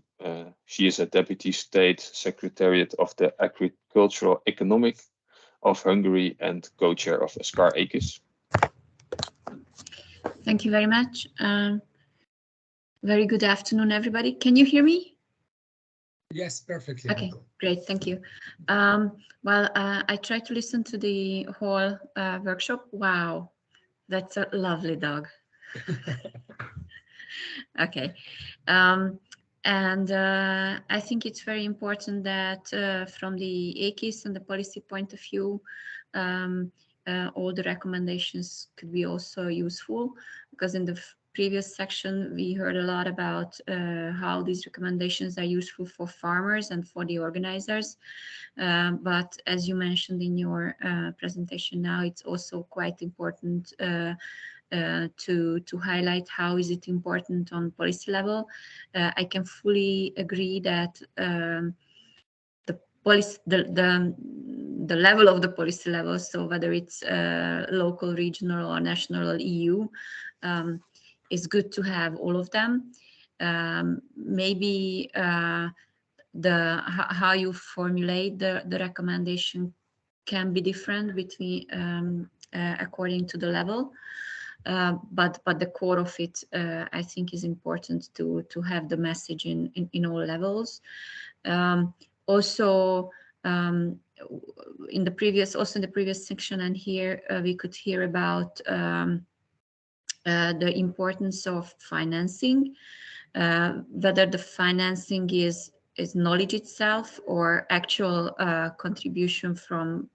She is a Deputy State Secretariat of the Agricultural Economic of Hungary and co-chair of SCAR AKIS.
Thank you very much. Very good afternoon, everybody. Can you hear me?
Yes, perfectly.
Okay, great, thank you. I tried to listen to the whole workshop. Wow, that's a lovely dog. Okay, I think it's very important that from the AKIS and the policy point of view, all the recommendations could be also useful, because in the previous section we heard a lot about how these recommendations are useful for farmers and for the organizers, but as you mentioned in your presentation now, it's also quite important to highlight how is it important on policy level. I can fully agree that the level of the policy level, so whether it's local, regional, or national, or EU, is good to have all of them. Maybe how you formulate the recommendation can be different between according to the level, but the core of it, I think, is important to have the message in all levels. Also, in the previous section, and here we could hear about the importance of financing, whether the financing is knowledge itself or actual contribution from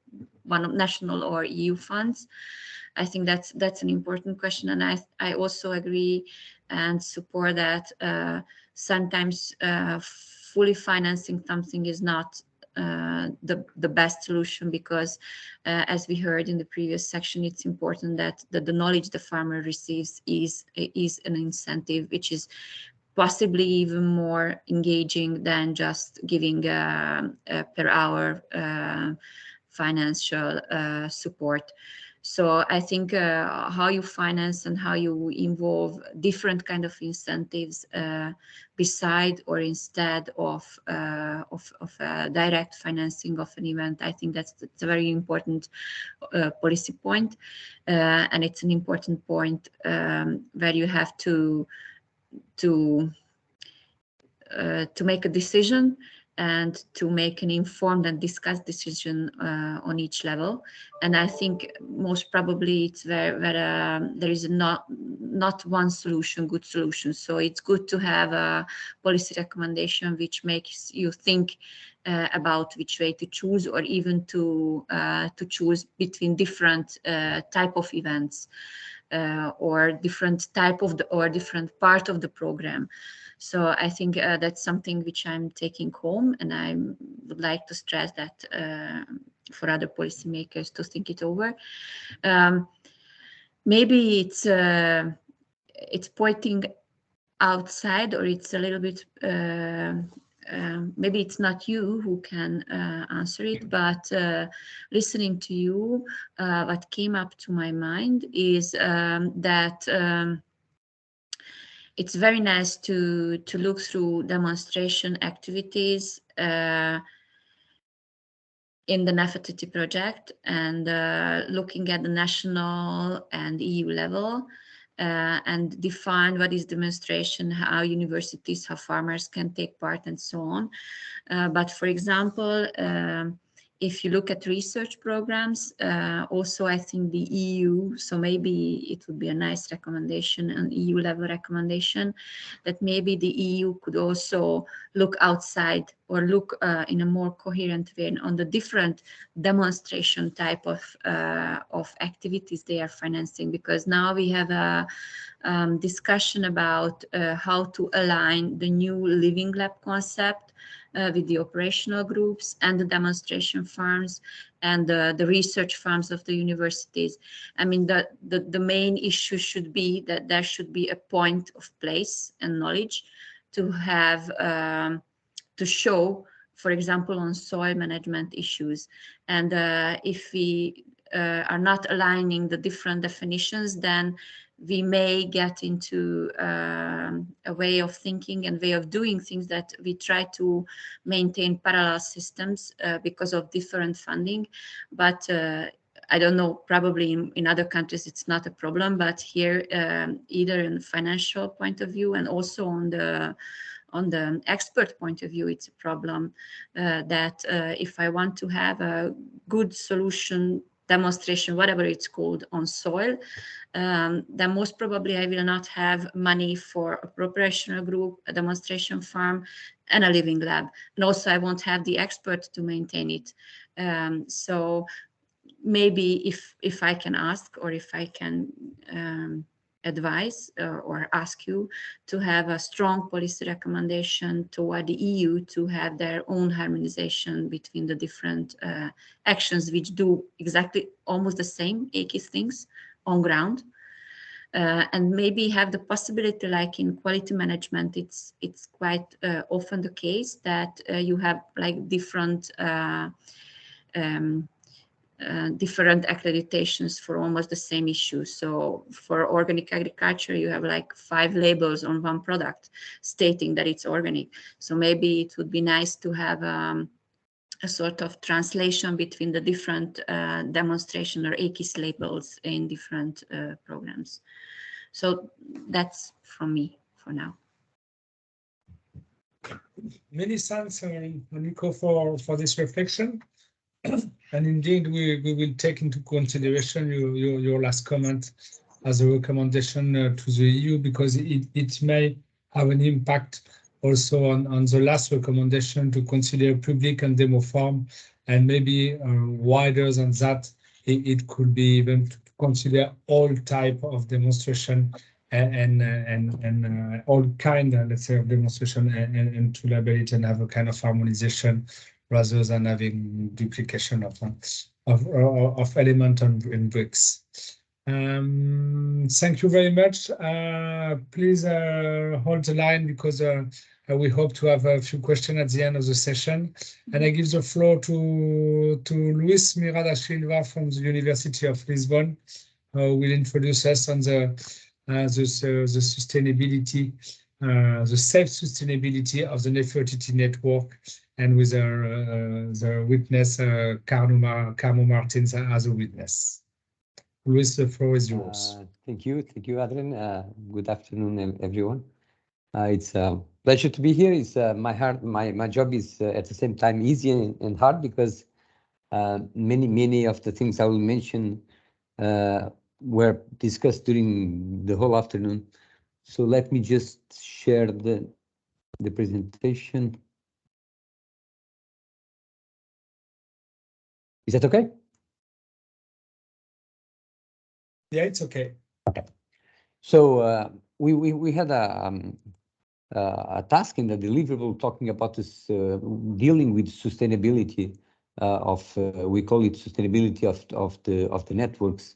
one of national or EU funds. I think that's an important question, and I also agree and support that sometimes fully financing something is not the best solution, because as we heard in the previous section, it's important that the knowledge the farmer receives is an incentive, which is possibly even more engaging than just giving per hour financial support. So I think how you finance and how you involve different kind of incentives beside or instead of direct financing of an event, I think that's a very important policy point, and it's an important point where you have to make a decision and to make an informed and discussed decision on each level. And I think most probably it's where there is not one good solution. So it's good to have a policy recommendation which makes you think about which way to choose, or even to choose between different type of events or different type of different part of the program. So I think that's something which I'm taking home, and I would like to stress that for other policymakers to think it over. Maybe it's pointing outside, or it's a little bit maybe it's not you who can answer it, but listening to you, what came up to my mind is that it's very nice to look through demonstration activities in the Nephrtd project, and looking at the national and EU level. and define what is demonstration, how universities, how farmers can take part, and so on. But for example, if you look at research programs, also I think the EU, so maybe it would be a nice recommendation, an EU level recommendation, that maybe the EU could also look outside or look in a more coherent way on the different demonstration type of activities they are financing, because now we have a discussion about how to align the new living lab concept with the operational groups and the demonstration farms and the research farms of the universities. I mean, the main issue should be that there should be a point of place and knowledge to have to show, for example, on soil management issues. And if we are not aligning the different definitions, then we may get into a way of thinking and way of doing things that we try to maintain parallel systems because of different funding. But I don't know, probably in other countries it's not a problem, but here either in financial point of view and also on the expert point of view, it's a problem that if I want to have a good solution demonstration, whatever it's called, on soil, then most probably I will not have money for a operational group, a demonstration farm, and a living lab. And also I won't have the expert to maintain it. So maybe if I can ask, or if I can advise or ask you to have a strong policy recommendation toward the EU to have their own harmonization between the different actions which do exactly almost the same AKIS things on ground, and maybe have the possibility, like in quality management, it's quite often the case that you have like different different accreditations for almost the same issue. So for organic agriculture, you have like 5 labels on one product stating that it's organic. So maybe it would be nice to have a sort of translation between the different demonstration or AKIS labels in different programs. So that's from me for now.
Many thanks, Nico, for this reflection. And indeed, we will take into consideration your last comment as a recommendation to the EU, because it may have an impact also on the last recommendation to consider public and demo farm, and maybe wider than that, it could be even to consider all type of demonstration and all kind, let's say, of demonstration and to label it and have a kind of harmonization, rather than having duplication of element and bricks. Thank you very much. Please hold the line, because we hope to have a few questions at the end of the session. And I give the floor to Luis Miranda Silva from the University of Lisbon, who will introduce us on the sustainability, the self-sustainability of the Nephrtd network, and with the witness, Carmo Martins, as a witness. Luis, the floor is yours.
Thank you, Adrian. Good afternoon, everyone. It's a pleasure to be here. It's my job is at the same time easy and hard, because many of the things I will mention were discussed during the whole afternoon. So let me just share the presentation. Is that okay?
Yeah, it's okay.
Okay. So we had a task in the deliverable talking about this dealing with sustainability we call it sustainability of the networks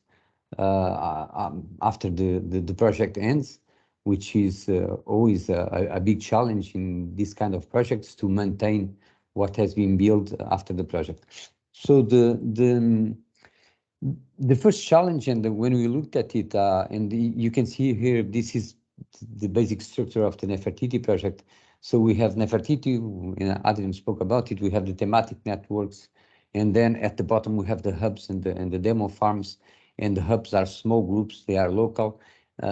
after the project ends, which is always a big challenge in this kind of projects, to maintain what has been built after the project. So the first challenge, and when we looked at it, you can see here, this is the basic structure of the Nephrtd project. So we have Nephrtd, Adrian spoke about it, we have the thematic networks, and then at the bottom we have the hubs and the demo farms, and the hubs are small groups, they are local.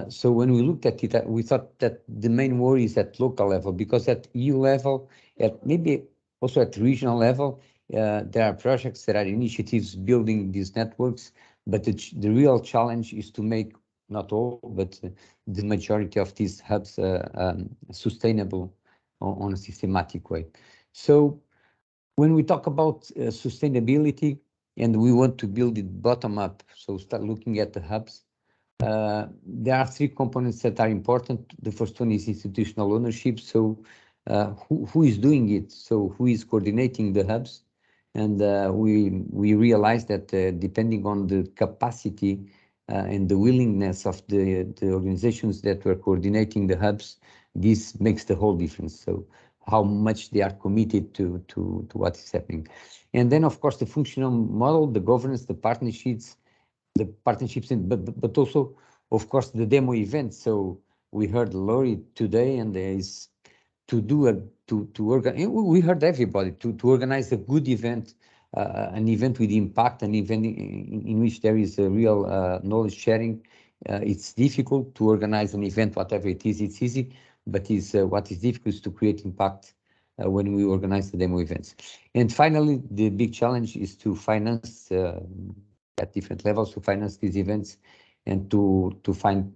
So when we looked at it, we thought that the main worry is at local level, because at EU level, at maybe also at regional level, there are projects, there are initiatives building these networks, but the real challenge is to make not all, but the majority of these hubs sustainable on a systematic way. So when we talk about sustainability and we want to build it bottom up, so start looking at the hubs, there are three components that are important. The first one is institutional ownership. So who is doing it? So who is coordinating the hubs? And we realized that depending on the capacity and the willingness of the organizations that were coordinating the hubs, this makes the whole difference. So how much they are committed to what is happening. And then, of course, the functional model, the governance, the partnerships, but also, of course, the demo events. So we heard Lori today, and there is to organize. We heard everybody to organize a good event, an event with impact, an event in which there is a real knowledge sharing. It's difficult to organize an event, whatever it is. It's easy, but what is difficult is to create impact when we organize the demo events. And finally, the big challenge is to finance at different levels, to finance these events and to find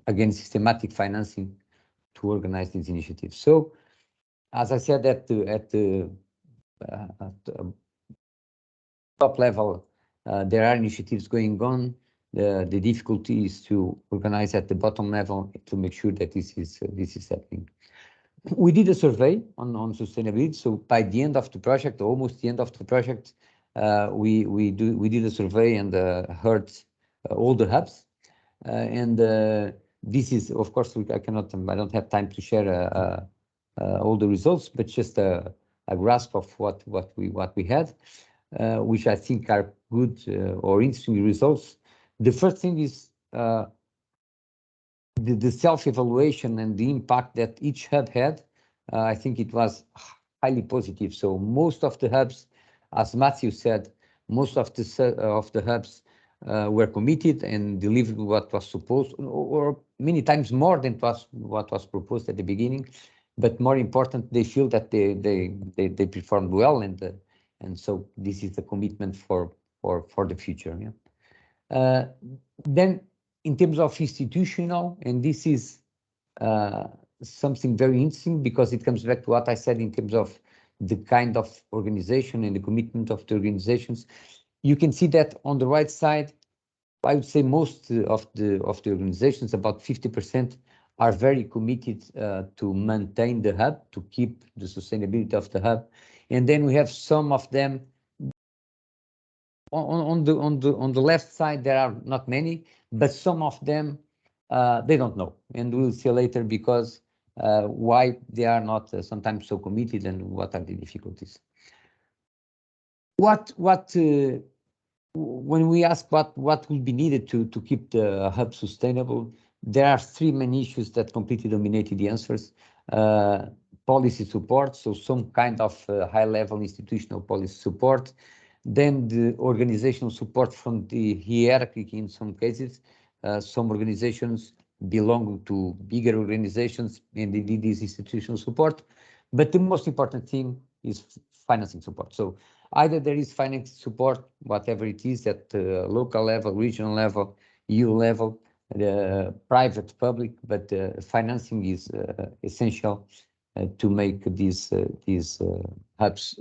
again systematic financing to organize these initiatives. So, as I said, at the top level, there are initiatives going on. The difficulty is to organize at the bottom level to make sure that this is happening. We did a survey on sustainability. So by the end of the project, almost the end of the project, we did a survey and heard all the hubs. This is, of course, I don't have time to share all the results, but just a grasp of what we had, which I think are good or interesting results. The first thing is the self-evaluation and the impact that each hub had. I think it was highly positive. So most of the hubs, as Matthew said, most of the hubs were committed and delivered what was supposed, or many times more than what was proposed at the beginning. But more important, they feel that they performed well, and so this is the commitment for the future. Yeah. Then, in terms of institutional, and this is something very interesting because it comes back to what I said in terms of the kind of organization and the commitment of the organizations. You can see that on the right side, I would say most of the organizations, about 50%, are very committed to maintain the hub, to keep the sustainability of the hub. And then we have some of them on the left side. There are not many, but some of them they don't know, and we'll see later because why they are not sometimes so committed and what are the difficulties. When we ask what will be needed to keep the hub sustainable, there are three main issues that completely dominated the answers. Policy support, so some kind of high-level institutional policy support. Then the organizational support from the hierarchy in some cases. Some organizations belong to bigger organizations and they need this institutional support. But the most important thing is financing support. So either there is financing support, whatever it is, at local level, regional level, EU level, private, public, but financing is essential to make these hubs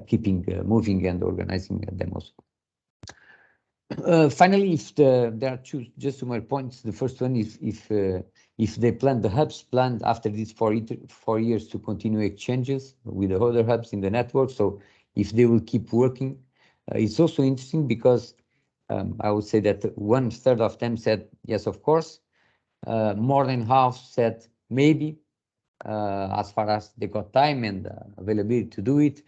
keeping moving and organizing demos. Finally, if there are just two more points. The first one is if they plan the hubs planned after these 4 years to continue exchanges with the other hubs in the network. So if they will keep working, it's also interesting because I would say that 1/3 of them said yes, of course. More than half said maybe, as far as they got time and availability to do it.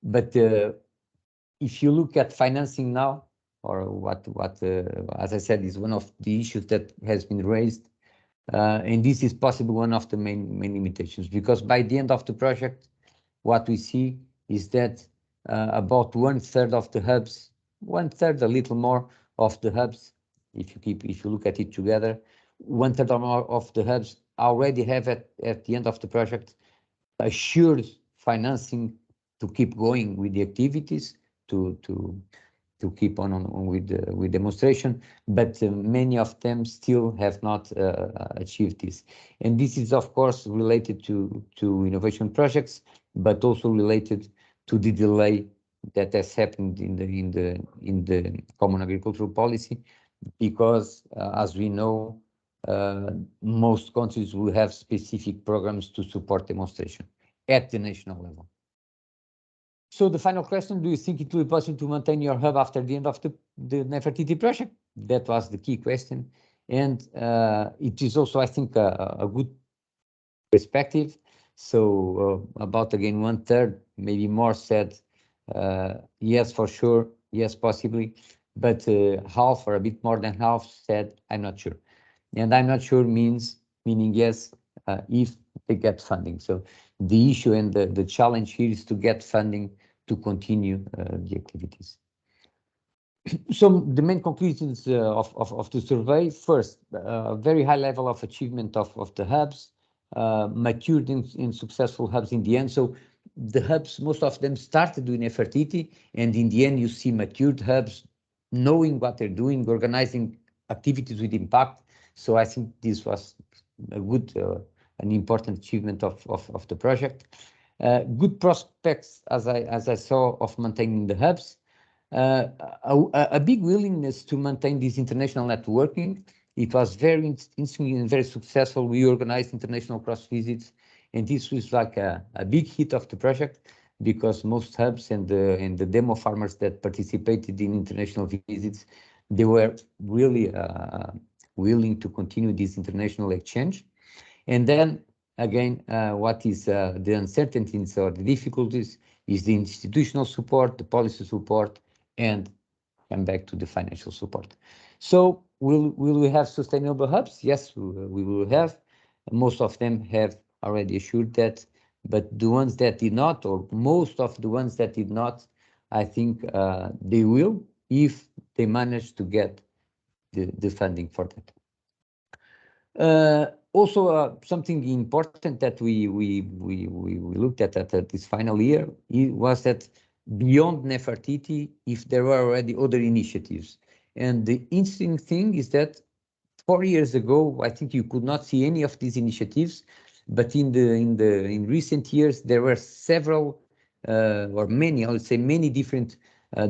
But if you look at financing now, or what as I said, is one of the issues that has been raised, and this is possibly one of the main limitations, because by the end of the project, what we see is that about 1/3 of the hubs, 1/3, a little more of the hubs, if you look at it together, 1/3 or more of the hubs already have at the end of the project assured financing to keep going with the activities, to keep on with demonstration, but many of them still have not achieved this. And this is of course related to innovation projects, but also related to the delay that has happened in the common agricultural policy, because as we know, most countries will have specific programs to support demonstration at the national level. So the final question, do you think it will be possible to maintain your hub after the end of the NEFERTITI project? That was the key question. And it is also, I think, a good perspective. So about, again, 1/3, maybe more said, yes, for sure, yes, possibly. But half or a bit more than half said, I'm not sure. And I'm not sure meaning yes, if they get funding. So the issue and the challenge here is to get funding to continue the activities. So the main conclusions of the survey: first, very high level of achievement of the hubs, matured in successful hubs in the end. So the hubs, most of them started doing Nephrtd, and in the end you see matured hubs knowing what they're doing, organizing activities with impact. So I think this was a good, an important achievement of the project. Good prospects, as I saw, of maintaining the hubs. A big willingness to maintain this international networking. It was very interesting and very successful. We organized international cross visits, and this was like a big hit of the project, because most hubs and the demo farmers that participated in international visits, they were really willing to continue this international exchange. And then again, what is the uncertainties or the difficulties is the institutional support, the policy support, and come back to the financial support. So will we have sustainable hubs? Yes, we will have. Most of them have already assured that, but the ones that did not, or most of the ones that did not, I think they will, if they manage to get the funding for that. Also, something important that we looked at this final year was that beyond Nephrtd, if there were already other initiatives. And the interesting thing is that 4 years ago, I think you could not see any of these initiatives, but in recent years there were several or many, I would say many different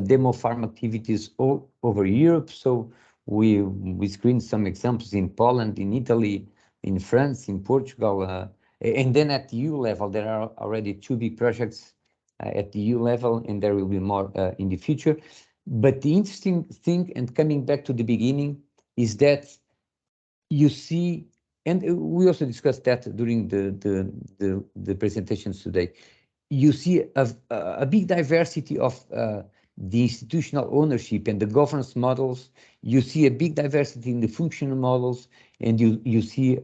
demo farm activities all over Europe. So we screened some examples in Poland, in Italy, in France, in Portugal, and then at the EU level there are already 2 big projects at the EU level, and there will be more in the future. But the interesting thing, and coming back to the beginning, is that you see, and we also discussed that during the presentations today, you see a big diversity of the institutional ownership and the governance models. You see a big diversity in the functional models, and you see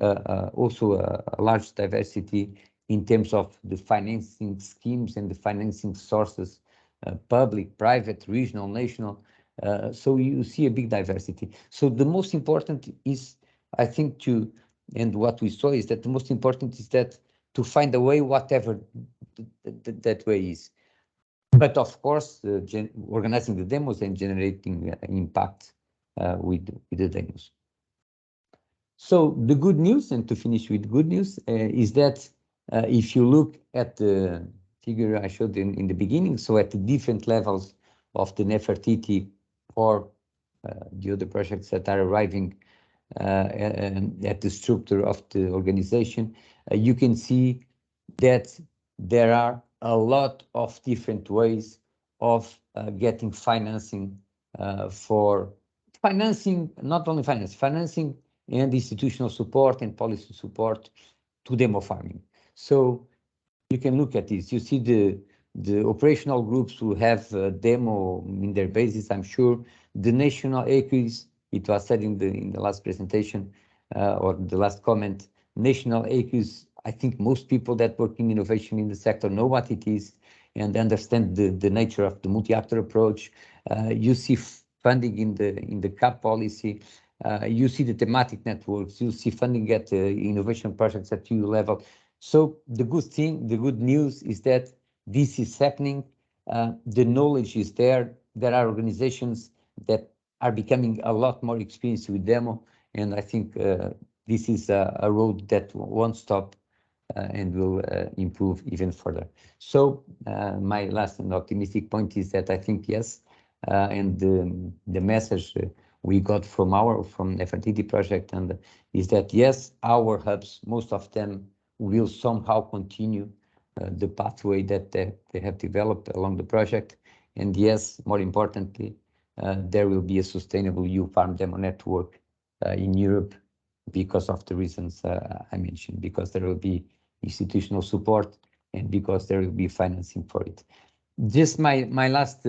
also a large diversity in terms of the financing schemes and the financing sources, public, private, regional, national. So you see a big diversity. So the most important is, I think, and what we saw is that the most important is that to find a way, whatever that way is. But of course, organizing the demos and generating impact with the demos. So the good news, and to finish with good news, is that if you look at the figure I showed in the beginning, so at the different levels of the Nephrtd or the other projects that are arriving at the structure of the organization, you can see that there are a lot of different ways of getting financing for financing, not only financing and institutional support and policy support to demo farming. So you can look at this. You see the operational groups who have demo in their basis, I'm sure. The national AKIS, it was said in the last presentation or the last comment, national AKIS, I think most people that work in innovation in the sector know what it is and understand the nature of the multi-actor approach. You see funding in the CAP policy. You see the thematic networks, you see funding at innovation projects at EU level. So the good news is that this is happening. The knowledge is there. There are organizations that are becoming a lot more experienced with demo. And I think this is a road that won't stop and will improve even further. So my last and optimistic point is that I think yes, and the message we got from Nephrtd project and is that yes, our hubs, most of them will somehow continue the pathway that they have developed along the project. And yes, more importantly, there will be a sustainable EU farm demo network in Europe because of the reasons I mentioned, because there will be institutional support and because there will be financing for it. Just my last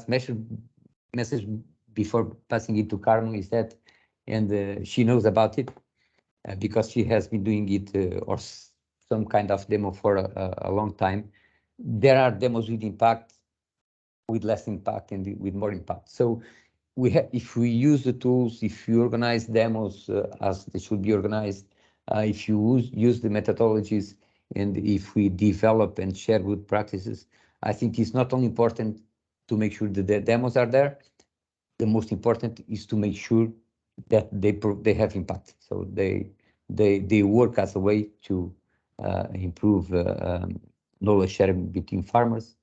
message before passing it to Carmo is that, and she knows about it because she has been doing it or some kind of demo for a long time. There are demos with impact, with less impact, and with more impact. So if we use the tools, if you organize demos as they should be organized, if you use the methodologies, and if we develop and share good practices, I think it's not only important to make sure that the demos are there. The most important is to make sure that they have impact. So they work as a way to improve knowledge sharing between farmers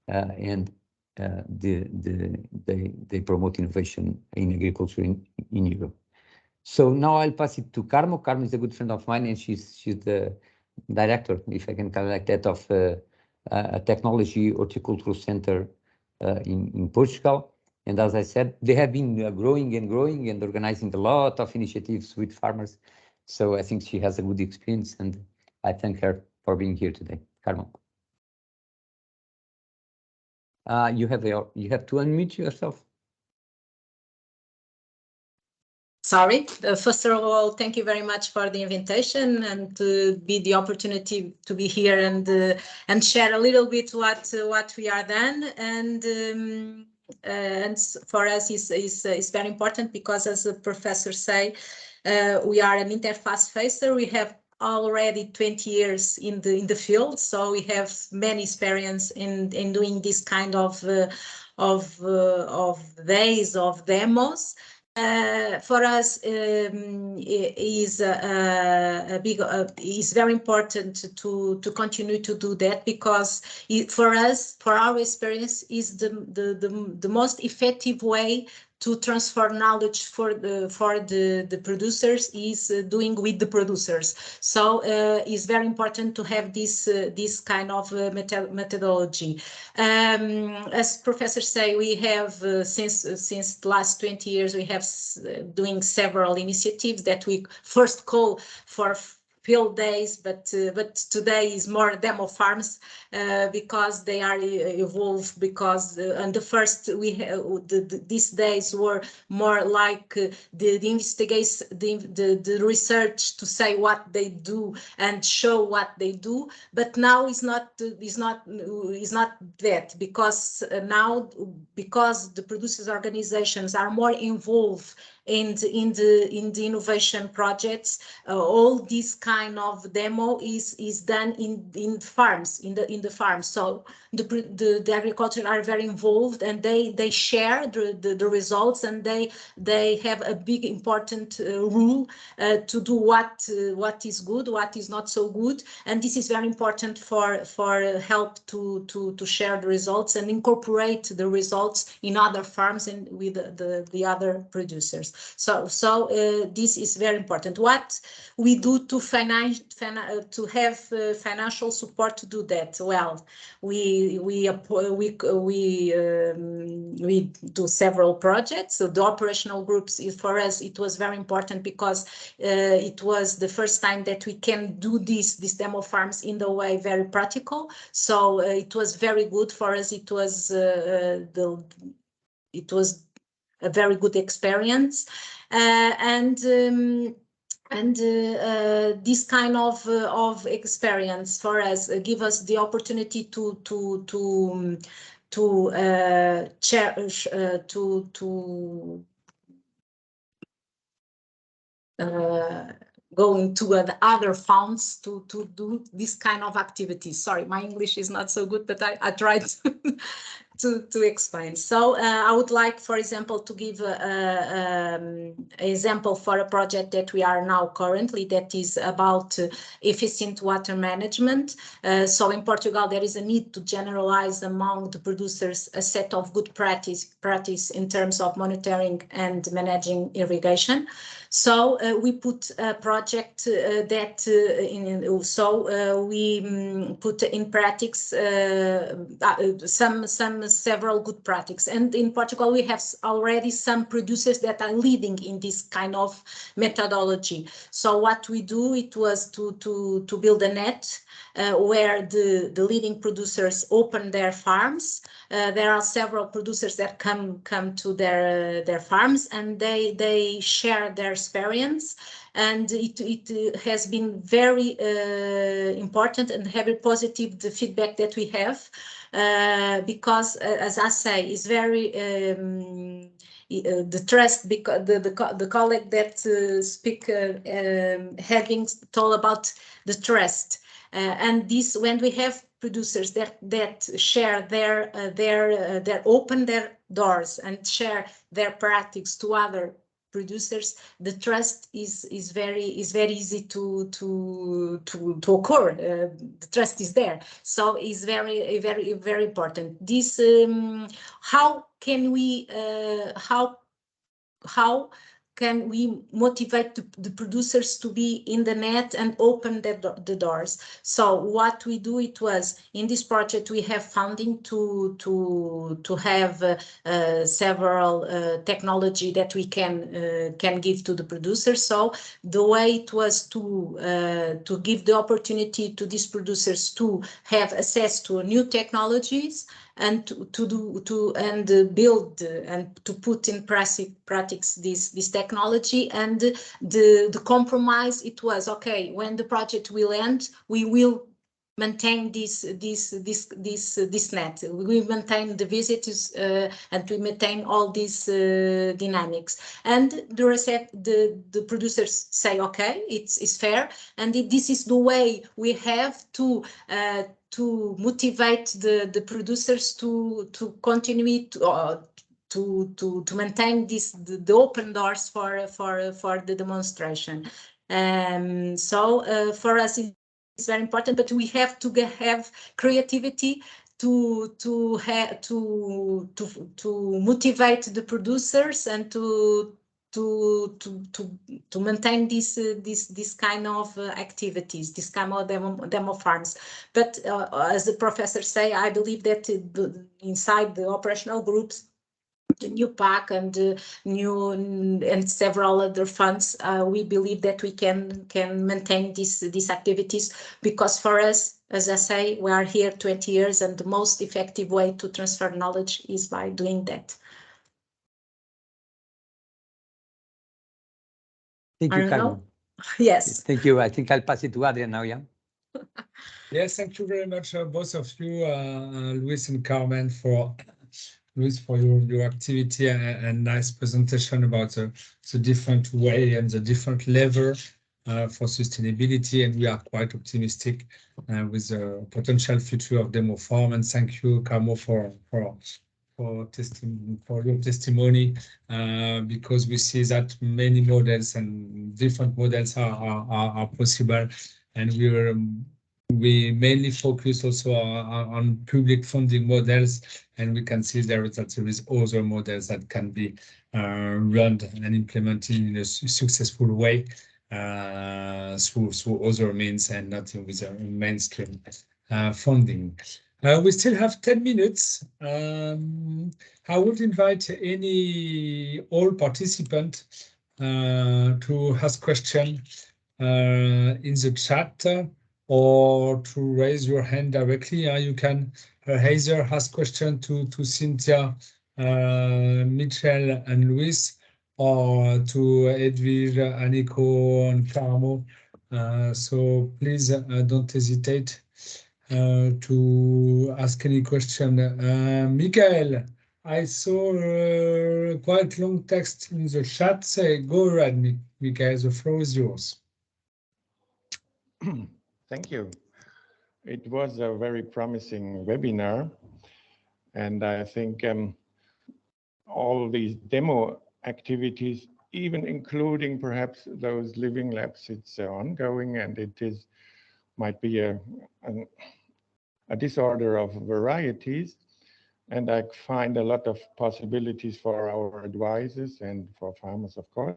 and they promote innovation in agriculture in Europe. So now I'll pass it to Carmo. Carmo is a good friend of mine, and she's the director, if I can call it like that, of a technology horticultural center in Portugal. And as I said, they have been growing and organizing a lot of initiatives with farmers. So I think she has a good experience, and I thank her for being here today. Carmo. You have to unmute yourself.
Sorry. First of all, thank you very much for the invitation and to be the opportunity to be here and share a little bit what we are done. And for us is very important because, as the professor say, we are an interface facer. We have already 20 years in the field, so we have many experience in doing this kind of days of demos. For us, is very important to continue to do that because for us, for our experience, is the most effective way to transfer knowledge for the producers is doing with the producers. So it's very important to have this kind of methodology. As professors say, we have since the last 20 years we have doing several initiatives that we first call for field days, but today is more demo farms because they are evolved. Because and the first these days were more like the investigation, the research to say what they do and show what they do. But now is not that, because now because the producers organizations are more involved in the innovation projects, all this kind of demo is done in farms, in the farms. So the agriculture are very involved, and they share the results, and they have a big important rule to do what is good, what is not so good, and this is very important for help to share the results and incorporate the results in other farms and with the other producers. So this is very important. What we do to have financial support to do that? Well, we do several projects. So the operational groups for us, it was very important because it was the first time that we can do these demo farms in the way very practical. So it was very good for us. It was a very good experience, and this kind of experience for us give us the opportunity to going to other funds to do this kind of activities. Sorry, my English is not so good, but I tried to explain. So I would like, for example, to give an example for a project that we are now currently, that is about efficient water management. So in Portugal, there is a need to generalize among the producers a set of good practice in terms of monitoring and managing irrigation. So we put a project that we put in practice several good practices, and in Portugal we have already some producers that are leading in this kind of methodology. So what we do, it was to build a net where the leading producers open their farms. There are several producers that come to their farms, and they share their experience, and it has been very important and very positive, the feedback that we have, because as I say, is very the trust, because the colleague that speak having told about the trust, and this, when we have producers that share their open their doors and share their practice to other producers, the trust is very easy to occur. The trust is there, so it's very important. This how can we motivate the producers to be in the net and open the doors? So what we do, it was in this project we have funding to have several technology that we can give to the producers. So the way it was to give the opportunity to these producers to have access to new technologies, and to build and to put in practice this technology. And the compromise, it was, okay, when the project will end, we will maintain this net. We maintain the visitors and we maintain all these dynamics. And the producers say, okay, it's fair, and this is the way we have to motivate the producers to continue to maintain the open doors for the demonstration. So for us it's very important, but we have to have creativity to motivate the producers and to maintain this kind of activities, this kind of demo farms. But as the professor say, I believe that inside the operational groups, the new PAC and and several other funds, we believe that we can maintain these activities, because for us, as I say, we are here 20 years, and the most effective way to transfer knowledge is by doing that.
Thank you, Carmen.
Yes.
Thank you. I think I'll pass it to Adrian now, yeah?
Yes, thank you very much, both of you, Luis and Carmen, for your activity and nice presentation about the different way and the different level for sustainability. And we are quite optimistic with the potential future of demo farm. And thank you, Carmen, for your testimony, because we see that many models and different models are possible, and we mainly focus also on public funding models, and we can see that there is other models that can be run and implemented in a successful way through other means and not with a mainstream funding. We still have 10 minutes. I would invite all participant to ask question in the chat or to raise your hand directly. You can either ask question to Cynthia, Michel and Luis, or to Edwige, Aniko and Carmo. So please don't hesitate to ask any question. Michael, I saw quite long text in the chat. Say, go ahead, Mikael. The floor is yours.
Thank you. It was a very promising webinar, and I think all these demo activities, even including perhaps those living labs, it's ongoing, and it might be a disorder of varieties. And I find a lot of possibilities for our advisors and for farmers, of course.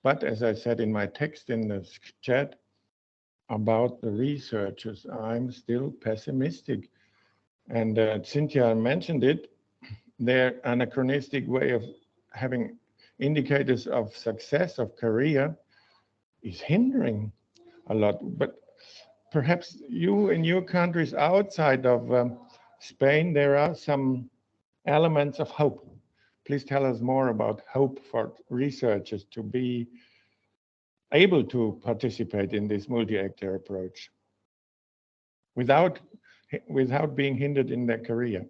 But as I said in my text in the chat about the researchers, I'm still pessimistic. And Cynthia mentioned it, their anachronistic way of having indicators of success of career is hindering a lot. But perhaps you in your countries outside of Spain, there are some elements of hope. Please tell us more about hope for researchers to be able to participate in this multi-actor approach without being hindered in their career.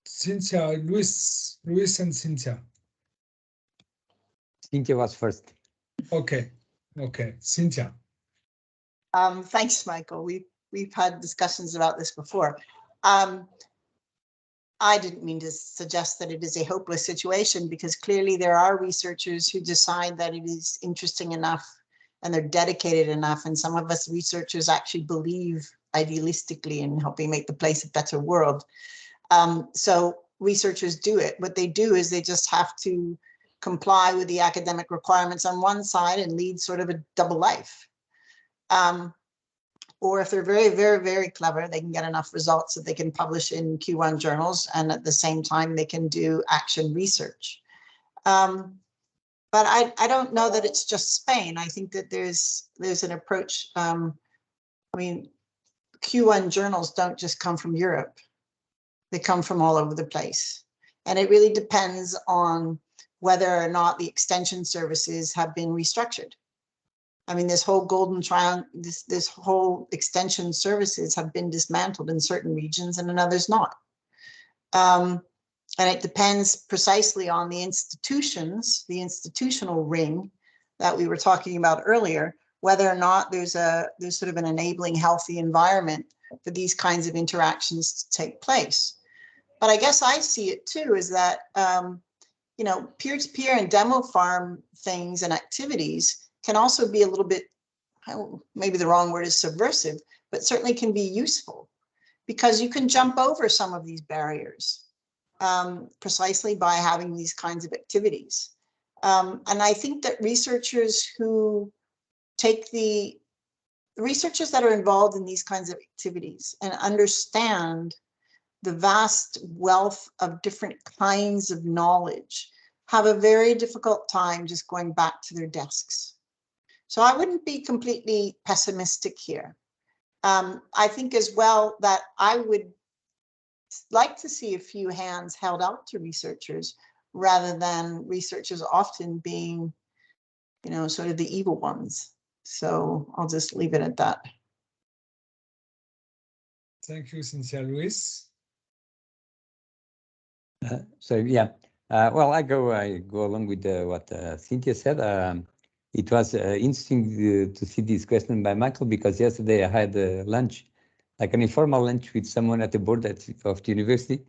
Cynthia, Luis and Cynthia.
Cynthia was first.
Okay, Cynthia.
Thanks, Michael. We've had discussions about this before. I didn't mean to suggest that it is a hopeless situation, because clearly there are researchers who decide that it is interesting enough and they're dedicated enough. And some of us researchers actually believe idealistically in helping make the place a better world. So researchers do it. What they do is they just have to comply with the academic requirements on one side and lead sort of a double life. Or if they're very, very, very clever, they can get enough results that they can publish in Q1 journals, and at the same time they can do action research. But I don't know that it's just Spain. I think that there's an approach. I mean, Q1 journals don't just come from Europe. They come from all over the place. And it really depends on whether or not the extension services have been restructured. I mean, this whole golden triangle, this whole extension services have been dismantled in certain regions and in others not. And it depends precisely on the institutions, the institutional ring that we were talking about earlier, whether or not there's sort of an enabling, healthy environment for these kinds of interactions to take place. But I guess I see it too, is that, you know, peer-to-peer and demo farm things and activities can also be a little bit, maybe the wrong word is subversive, but certainly can be useful, because you can jump over some of these barriers precisely by having these kinds of activities. And I think that researchers that are involved in these kinds of activities and understand the vast wealth of different kinds of knowledge have a very difficult time just going back to their desks. So I wouldn't be completely pessimistic here. I think as well that I would like to see a few hands held out to researchers, rather than researchers often being, you know, sort of the evil ones. So I'll just leave it at that.
Thank you, Cynthia. Luis.
So yeah, well, I go along with what Cynthia said. It was interesting to see this question by Michael, because yesterday I had lunch, like an informal lunch with someone at the board of the university.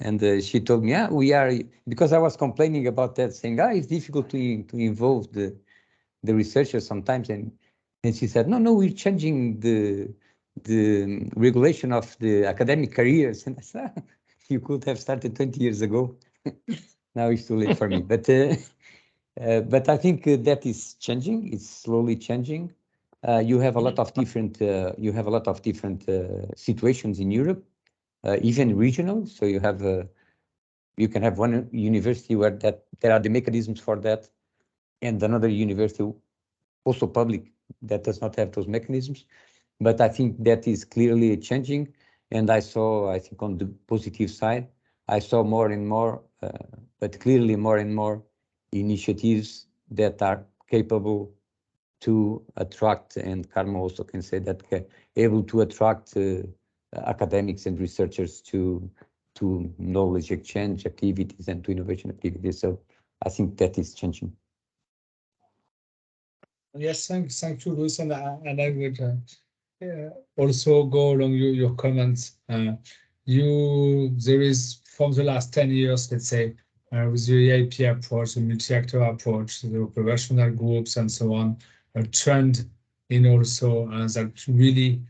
And she told me, yeah, we are, because I was complaining about that, saying, it's difficult to involve the researchers sometimes. And she said, no, we're changing the regulation of the academic careers. And I said, you could have started 20 years ago. Now it's too late for me. But I think that is changing. It's slowly changing. You have a lot of different situations in Europe, even regional. So you have you can have one university where there are the mechanisms for that, and another university, also public, that does not have those mechanisms. But I think that is clearly changing. And I saw, I think on the positive side, I saw more and more, but clearly more and more initiatives that are capable to attract, and Karma also can say that, able to attract academics and researchers to knowledge exchange activities and to innovation activities. So I think that is changing.
Yes, thank you, Luis, and I would also go along your comments. There is, from the last 10 years, let's say, with the EIP approach, the multi-actor approach, the operational groups, and so on, a trend in also that really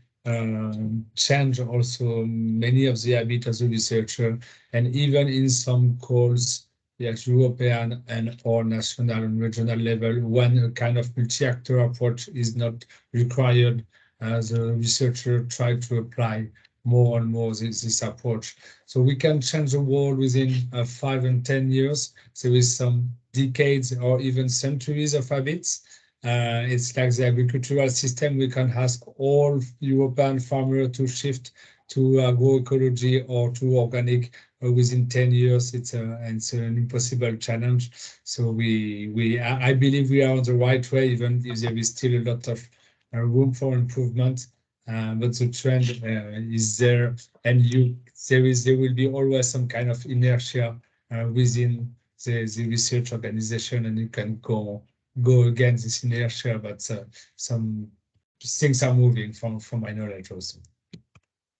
change also many of the habits of the researcher, and even in some calls, at European and or national and regional level, when a kind of multi-actor approach is not required, the researcher try to apply more and more this approach. So we can change the world within 5 and 10 years. So with some decades or even centuries of habits. It's like the agricultural system. We can ask all European farmers to shift to agroecology or to organic within 10 years. It's an impossible challenge. So I believe we are on the right way, even if there is still a lot of room for improvement. But the trend is there, and there will be always some kind of inertia within the research organization, and you can go against this inertia. But some things are moving from my knowledge also.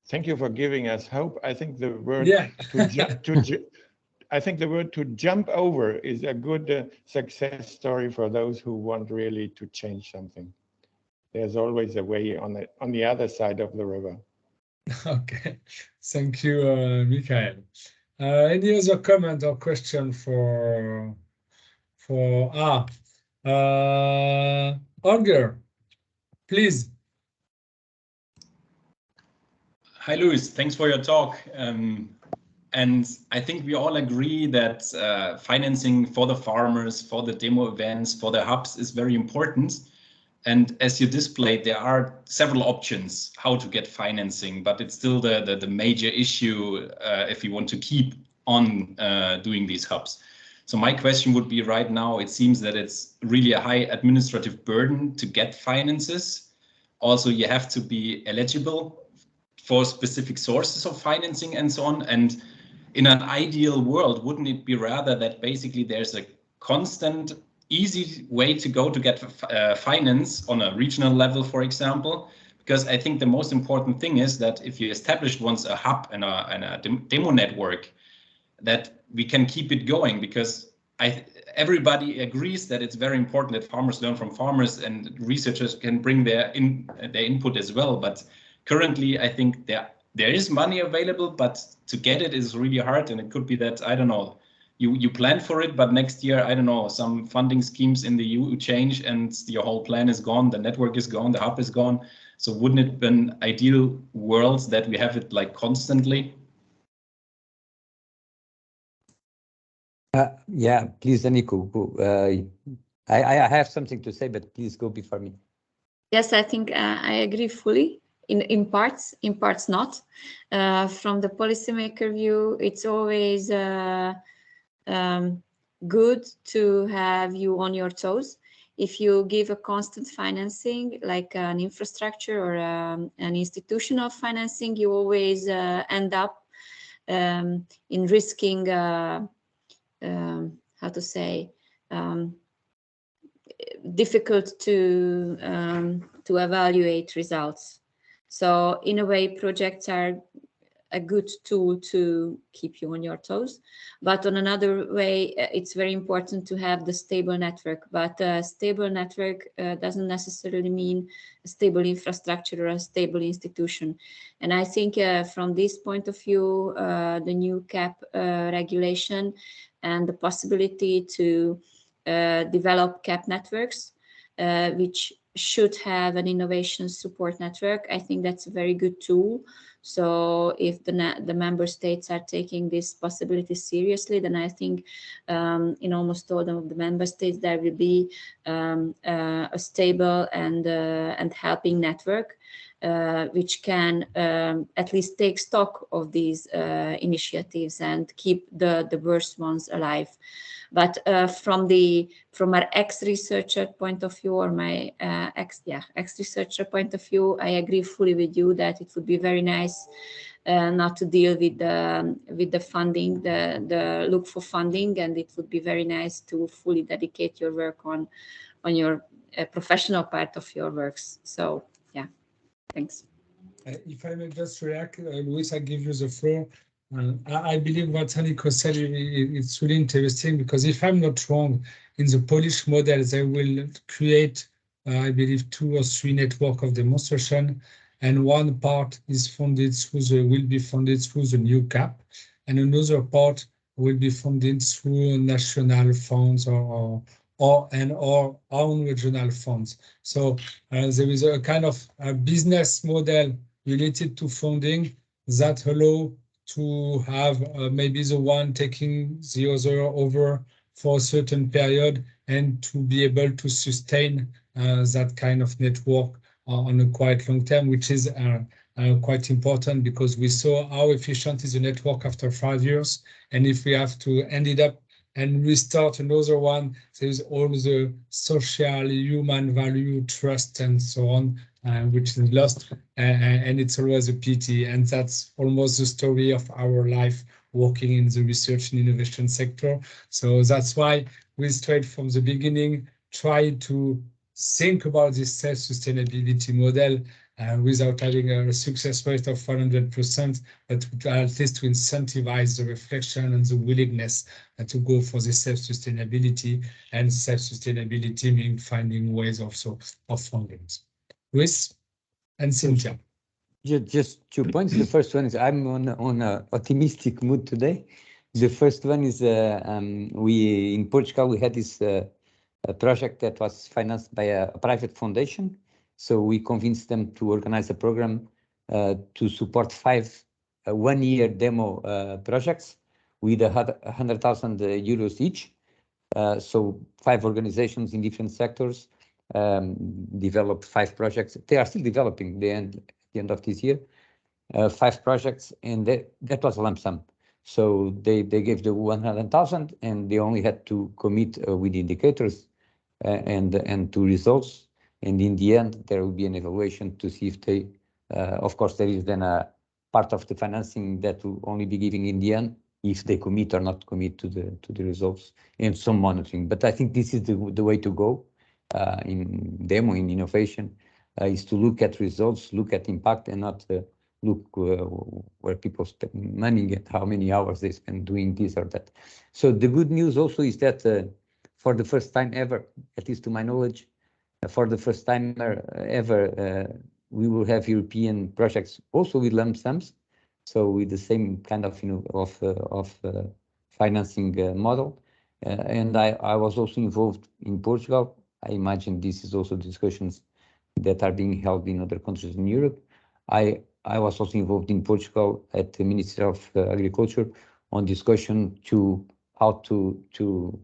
Thank you for giving us hope. I think the word to jump over is a good success story for those who want really to change something. There's always a way on the other side of the river.
Okay, thank you, Michael. Any other comment or question for Holger, please.
Hi, Luis. Thanks for your talk. And I think we all agree that financing for the farmers, for the demo events, for the hubs is very important. And as you displayed, there are several options how to get financing, but it's still the major issue if you want to keep on doing these hubs. So my question would be, right now, it seems that it's really a high administrative burden to get finances. Also, you have to be eligible for specific sources of financing and so on. And in an ideal world, wouldn't it be rather that basically there's a constant, easy way to go to get finance on a regional level, for example? Because I think the most important thing is that if you establish once a hub and a demo network, that we can keep it going, because everybody agrees that it's very important that farmers learn from farmers and researchers can bring their input as well. But currently, I think there is money available, but to get it is really hard. And it could be that, I don't know, you plan for it, but next year, I don't know, some funding schemes in the EU change and your whole plan is gone, the network is gone, the hub is gone. So wouldn't it be an ideal world that we have it like constantly?
Yeah, please, Aniko, go. I have something to say, but please go before me.
Yes, I think I agree fully. In parts not. From the policymaker view, it's always good to have you on your toes. If you give a constant financing, like an infrastructure or an institutional financing, you always end up in risking, how to say, difficult to evaluate results. So in a way, projects are a good tool to keep you on your toes. But on another way, it's very important to have the stable network. But a stable network doesn't necessarily mean a stable infrastructure or a stable institution. And I think from this point of view, the new CAP regulation and the possibility to develop CAP networks, which should have an innovation support network, I think that's a very good tool. So if the member states are taking this possibility seriously, then I think in almost all of the member states there will be a stable and helping network, which can at least take stock of these initiatives and keep the worst ones alive. But from our ex-researcher point of view, or my ex-researcher point of view, I agree fully with you that it would be very nice nice not to deal with the funding, the look for funding, and it would be very nice to fully dedicate your work on your professional part of your works. So yeah, thanks.
If I may just react, Luis, I give you the floor. I believe what Nico said it's really interesting, because if I'm not wrong, in the Polish model, they will create, I believe, 2 or 3 network of demonstration, and one part is funded will be funded through the new CAP, and another part will be funded through national funds or own regional funds. So there is a kind of a business model related to funding that allow to have maybe the one taking the other over for a certain period, and to be able to sustain that kind of network on a quite long term, which is quite important, because we saw how efficient is the network after 5 years. And if we have to end it up and restart another one, there's all the social, human value, trust, and so on, which is lost, and it's always a pity. And that's almost the story of our life working in the research and innovation sector. So that's why we straight from the beginning try to think about this self-sustainability model without having a success rate of 100%, but at least to incentivize the reflection and the willingness to go for the self-sustainability, and self-sustainability means finding ways also of funding. Luis and Cynthia.
Just 2 points. The first one is I'm on a optimistic mood today. The first one is we in Portugal we had this a project that was financed by a private foundation. So we convinced them to organize a program to support 5 one-year demo projects with 100,000 euros each. So 5 organizations in different sectors developed 5 projects. They are still developing at the end of this year, 5 projects, and that was a lump sum. So they gave the 100,000, and they only had to commit with indicators and to results. And in the end, there will be an evaluation to see if they, of course, there is then a part of the financing that will only be giving in the end if they commit or not commit to the results, and some monitoring. But I think this is the way to go in demo, in innovation, is to look at results, look at impact, and not look where people spend money and how many hours they spend doing this or that. So the good news also is that for the first time ever, at least to my knowledge, for the first time ever, we will have European projects also with lump sums, so with the same kind of financing model. And I was also involved in Portugal. I imagine this is also discussions that are being held in other countries in Europe. I was also involved in Portugal at the Ministry of Agriculture on discussion to how to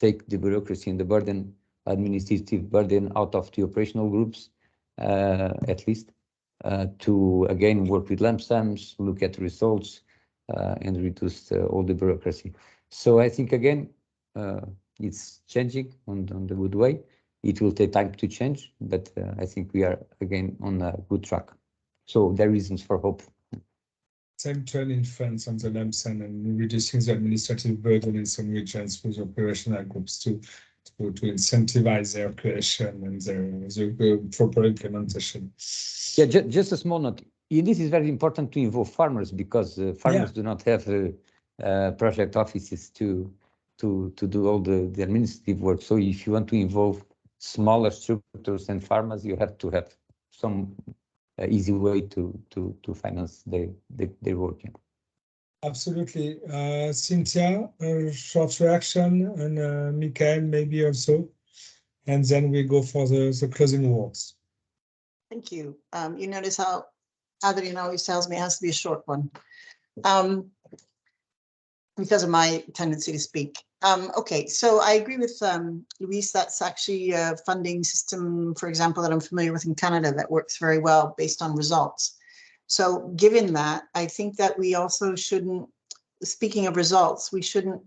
take the bureaucracy and the burden, administrative burden, out of the operational groups, at least, to again work with lump sums, look at results, and reduce all the bureaucracy. So I think again, it's changing on the good way. It will take time to change, but I think we are again on a good track. So there are reasons for hope.
Same trend in France on the lump sum and reducing the administrative burden in some regions with operational groups to incentivize their creation and their proper implementation.
Yeah, just a small note. This is very important to involve farmers, because farmers do not have project offices to do all the administrative work. So if you want to involve smaller structures and farmers, you have to have some easy way to finance their work. Yeah.
Absolutely. Cynthia, a short reaction, and Michael maybe also, and then we go for the closing words.
Thank you. You notice how Adrian always tells me it has to be a short one, because of my tendency to speak. Okay, so I agree with Luis. That's actually a funding system, for example, that I'm familiar with in Canada that works very well based on results. So given that, I think that we also shouldn't, speaking of results, we shouldn't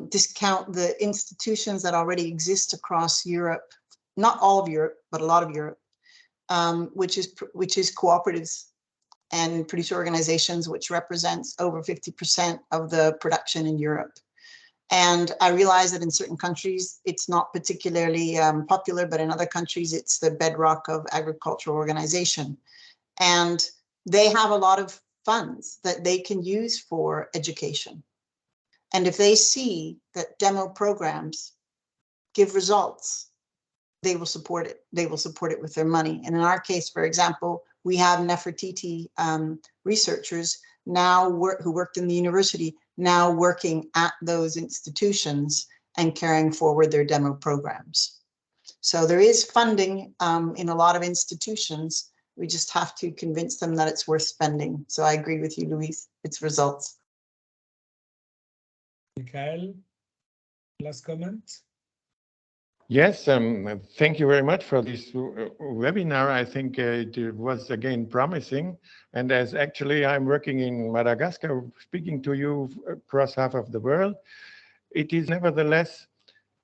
discount the institutions that already exist across Europe, not all of Europe, but a lot of Europe, which is cooperatives. and producer organizations, which represents over 50% of the production in Europe. And I realize that in certain countries, it's not particularly popular, but in other countries, it's the bedrock of agricultural organization. And they have a lot of funds that they can use for education. And if they see that demo programs give results, they will support it. They will support it with their money. And in our case, for example, we have Nephrtd researchers now who worked in the university, now working at those institutions and carrying forward their demo programs. So there is funding in a lot of institutions. We just have to convince them that it's worth spending. So I agree with you, Luis, it's results.
Michael, last comment?
Yes, thank you very much for this webinar. I think it was again promising. And as actually I'm working in Madagascar, speaking to you across half of the world, it is nevertheless,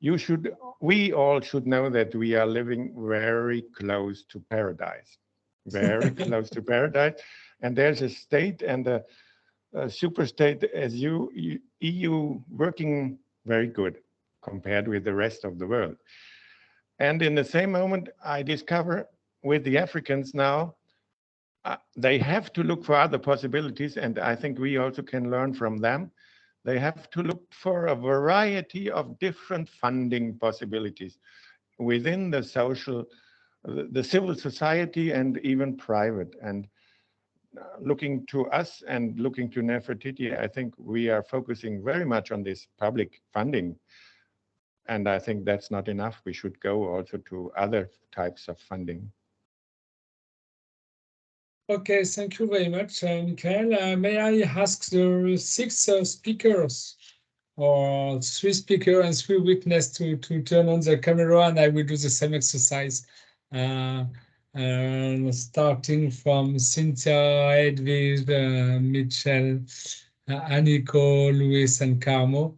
we all should know that we are living very close to paradise, very close to paradise. And there's a state and a super state as EU working very good compared with the rest of the world. And in the same moment, I discover with the Africans now, they have to look for other possibilities, and I think we also can learn from them. They have to look for a variety of different funding possibilities within the civil society and even private. And looking to us and looking to Nephrtd, I think we are focusing very much on this public funding. And I think that's not enough. We should go also to other types of funding.
Okay, thank you very much, Michael. May I ask the 6 speakers, or 3 speakers and 3 witnesses to turn on the camera, and I will do the same exercise. Starting from Cynthia, Edwige, Michel, Aniko, Luis, and Carmo.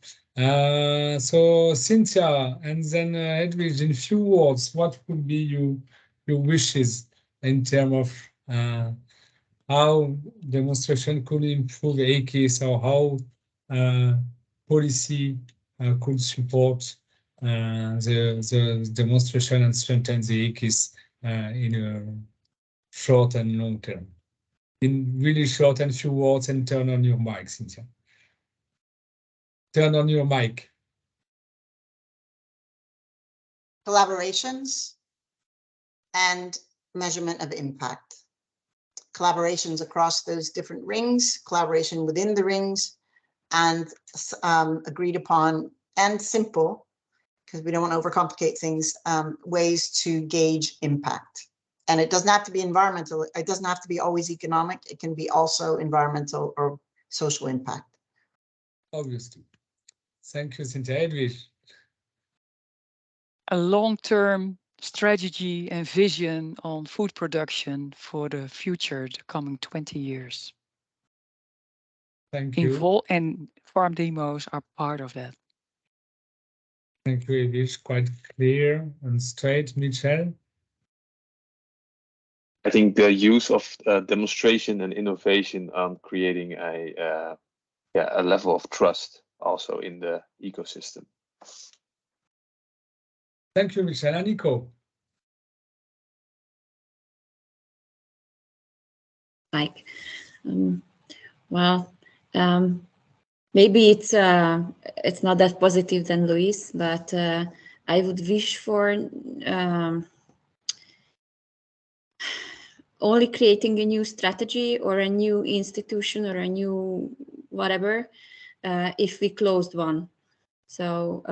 So Cynthia, and then Edwige, in few words, what would be your wishes in terms of how demonstration could improve AKIS, or how policy could support the demonstration and strengthen the AKIS in a short and long term? In really short and few words, and turn on your mic, Cynthia. Turn on your mic.
Collaborations and measurement of impact. Collaborations across those different rings, collaboration within the rings, and agreed upon and simple, because we don't want to overcomplicate things, ways to gauge impact. And it doesn't have to be environmental. It doesn't have to be always economic. It can be also environmental or social impact.
Obviously. Thank you, Cynthia. Edwige.
A long-term strategy and vision on food production for the future, the coming 20 years.
Thank you.
And farm demos are part of that.
Thank you, Edwige. Quite clear and straight. Michel?
I think the use of demonstration and innovation on creating a level of trust also in the ecosystem.
Thank you, Michel. Aniko?
Like, maybe it's not that positive than Luis, but I would wish for only creating a new strategy or a new institution or a new whatever if we closed one. So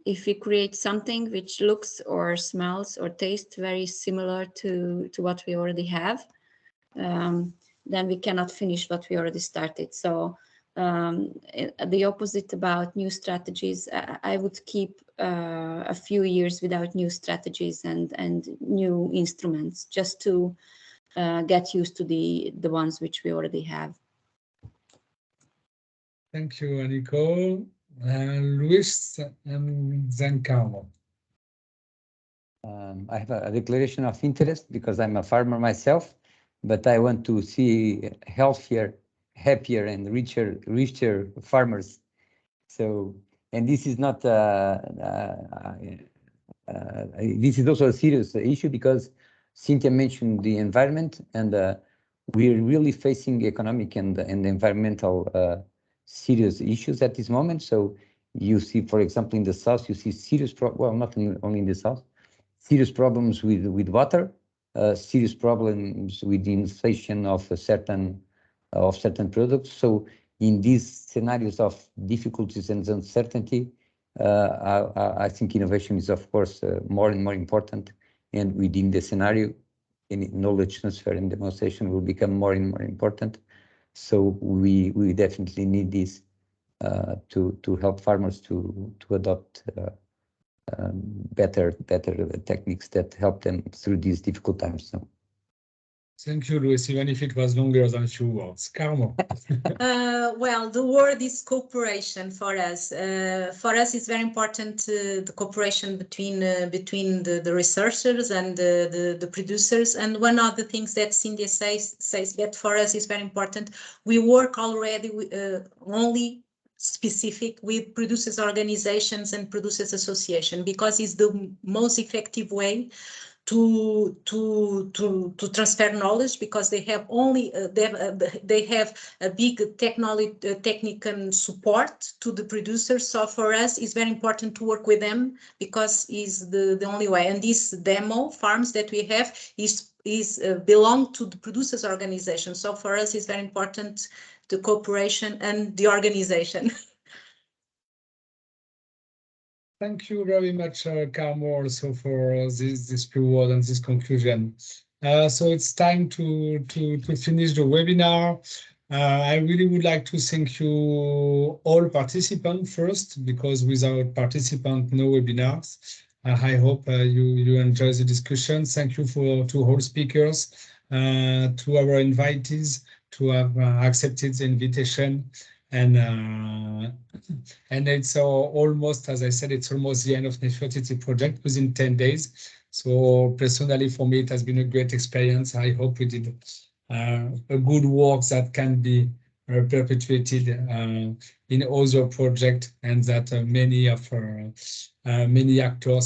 if we create something which looks or smells or tastes very similar to what we already have, then we cannot finish what we already started. So the opposite about new strategies, I would keep a few years without new strategies and new instruments, just to get used to the ones which we already have.
Thank you, Aniko. Luis and then Carmo.
I have a declaration of interest because I'm a farmer myself. but I want to see healthier, happier, and richer farmers. So, and this is not this is also a serious issue because Cynthia mentioned the environment, and we're really facing economic and environmental serious issues at this moment. So you see, for example, in the south, you see serious well, not only in the south, serious problems with water, serious problems with the inflation of certain products. So in these scenarios of difficulties and uncertainty, I think innovation is, of course, more and more important. And within the scenario, knowledge transfer and demonstration will become more and more important. So we definitely need this to help farmers to adopt better techniques that help them through these difficult times. So.
Thank you, Luis, even if it was longer than a few words. Carmo.
Well, the word is cooperation for us. For us, it's very important the cooperation between the researchers and the producers. And one of the things that Cynthia says that for us is very important. We work already only specific with producers organizations and producers association because it's the most effective way to transfer knowledge because they have only they have a big technical support to the producers. So for us, it's very important to work with them because is the only way. And this demo farms that we have is belong to the producers organization. So for us, it's very important the cooperation and the organization.
Thank you very much, Carmo, also for this pre-word and this conclusion. So it's time to finish the webinar. I really would like to thank you all participants first, because without participants, no webinars. I hope you enjoy the discussion. Thank you to all speakers, to our invitees to have accepted the invitation. And it's almost, as I said, it's almost the end of Nephrtd project within 10 days. So personally, for me, it has been a great experience. I hope we did a good work that can be perpetuated in other projects, and that many actors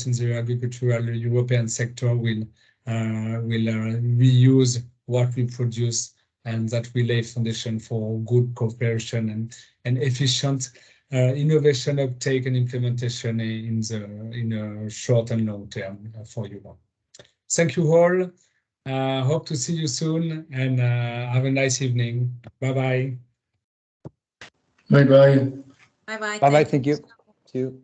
in the agricultural European sector will reuse what we produce, and that will lay foundation for good cooperation and efficient innovation uptake and implementation in a short and long term for you all. Thank you all. Hope to see you soon, and have a nice evening. Bye-bye.
Bye-bye.
Bye-bye.
Bye-bye. Thank you. See you.